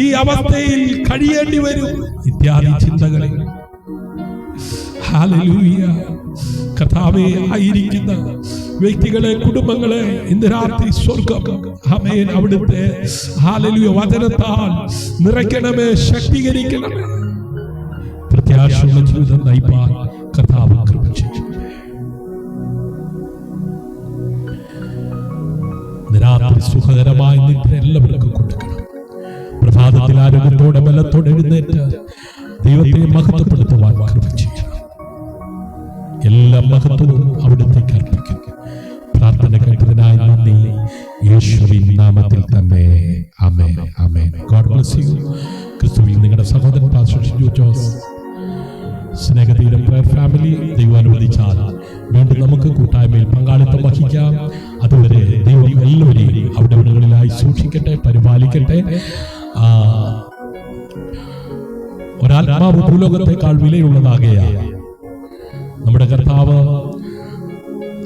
ഈ അവസ്ഥയിൽ കഴിയേണ്ടി വരും ഇത്യാദി ചിന്തകളെ ഹല്ലേലൂയ. കർത്താവേ, ആയിരിക്കുന്ന വ്യക്തികളെ, കുടുംബങ്ങളെ ഇന്ന് രാത്രി സ്വർഗം ആമേൻ അവിടുത്തെ ഹല്ലേലൂയ വചനത്താൽ നിറയ്ക്കണമേ, ശക്തീകരിക്കണമേ. പ്രത്യാശയുള്ള ജീവിതം നയിപ്പാൻ കർത്താവ് കൃപ ചെയ്യണമേ. രാത്രി സുഖകരമായ നിദ്ര എല്ലാവർക്കും കൊടുക്കണം. പ്രഭാതത്തിൽ ആരോഗ്യത്തോടെ ബലത്തോടെ എഴുന്നേറ്റ് ദൈവത്തെ മഹത്വവും അവിടുത്തേക്ക് അർപ്പിക്കുന്നു. പ്രാർത്ഥന കേട്ടതിനായി നന്ദി. യേശുവിൻ നാമത്തിൽ തന്നെ ആമേൻ. ആമേൻ. God bless you. ക്രിസ്തുവിൽ നിങ്ങളുടെ സഹോദരൻ pastor Shiju Jose, Snehatheeram prayer family. ദൈവം അനുവദിച്ചാൽ വീണ്ടും നമുക്ക് കൂട്ടായ്മയിൽ പങ്കാളിത്തം വഹിക്കാം. അതുവരെ ദൈവം എല്ലാവരെയും അവിടെ ഇടങ്ങളിലായി സൂക്ഷിക്കട്ടെ, പരിപാലിക്കട്ടെ. ഒരാത്മാവ് ഭൂലോകത്തെക്കാൾ വിലയുള്ളതാകയാൽ നമ്മുടെ കർത്താവ്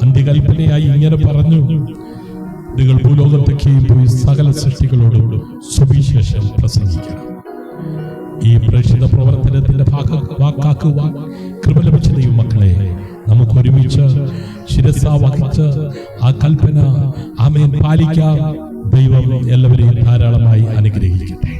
അന്ത്യകൽപ്പനയായി ഇങ്ങനെ പറഞ്ഞു, നിങ്ങൾ ഭൂലോകത്തേക്കും പോയി സകല സൃഷ്ടികളോടും സുവിശേഷം പ്രസംഗിക്കണം. ഈ പ്രേക്ഷിത പ്രവർത്തനത്തിന്റെ വാക്കാക്കുവാൻ കൃപ ലഭിച്ച ദൈവമക്കളെ, നമുക്ക് ഒരുമിച്ച് ശിരസ വഹിച്ച് ആ കൽപ്പന ആമേൻ പാലിക്കാം. ദൈവം എല്ലാവരെയും ധാരാളമായി അനുഗ്രഹിക്കട്ടെ.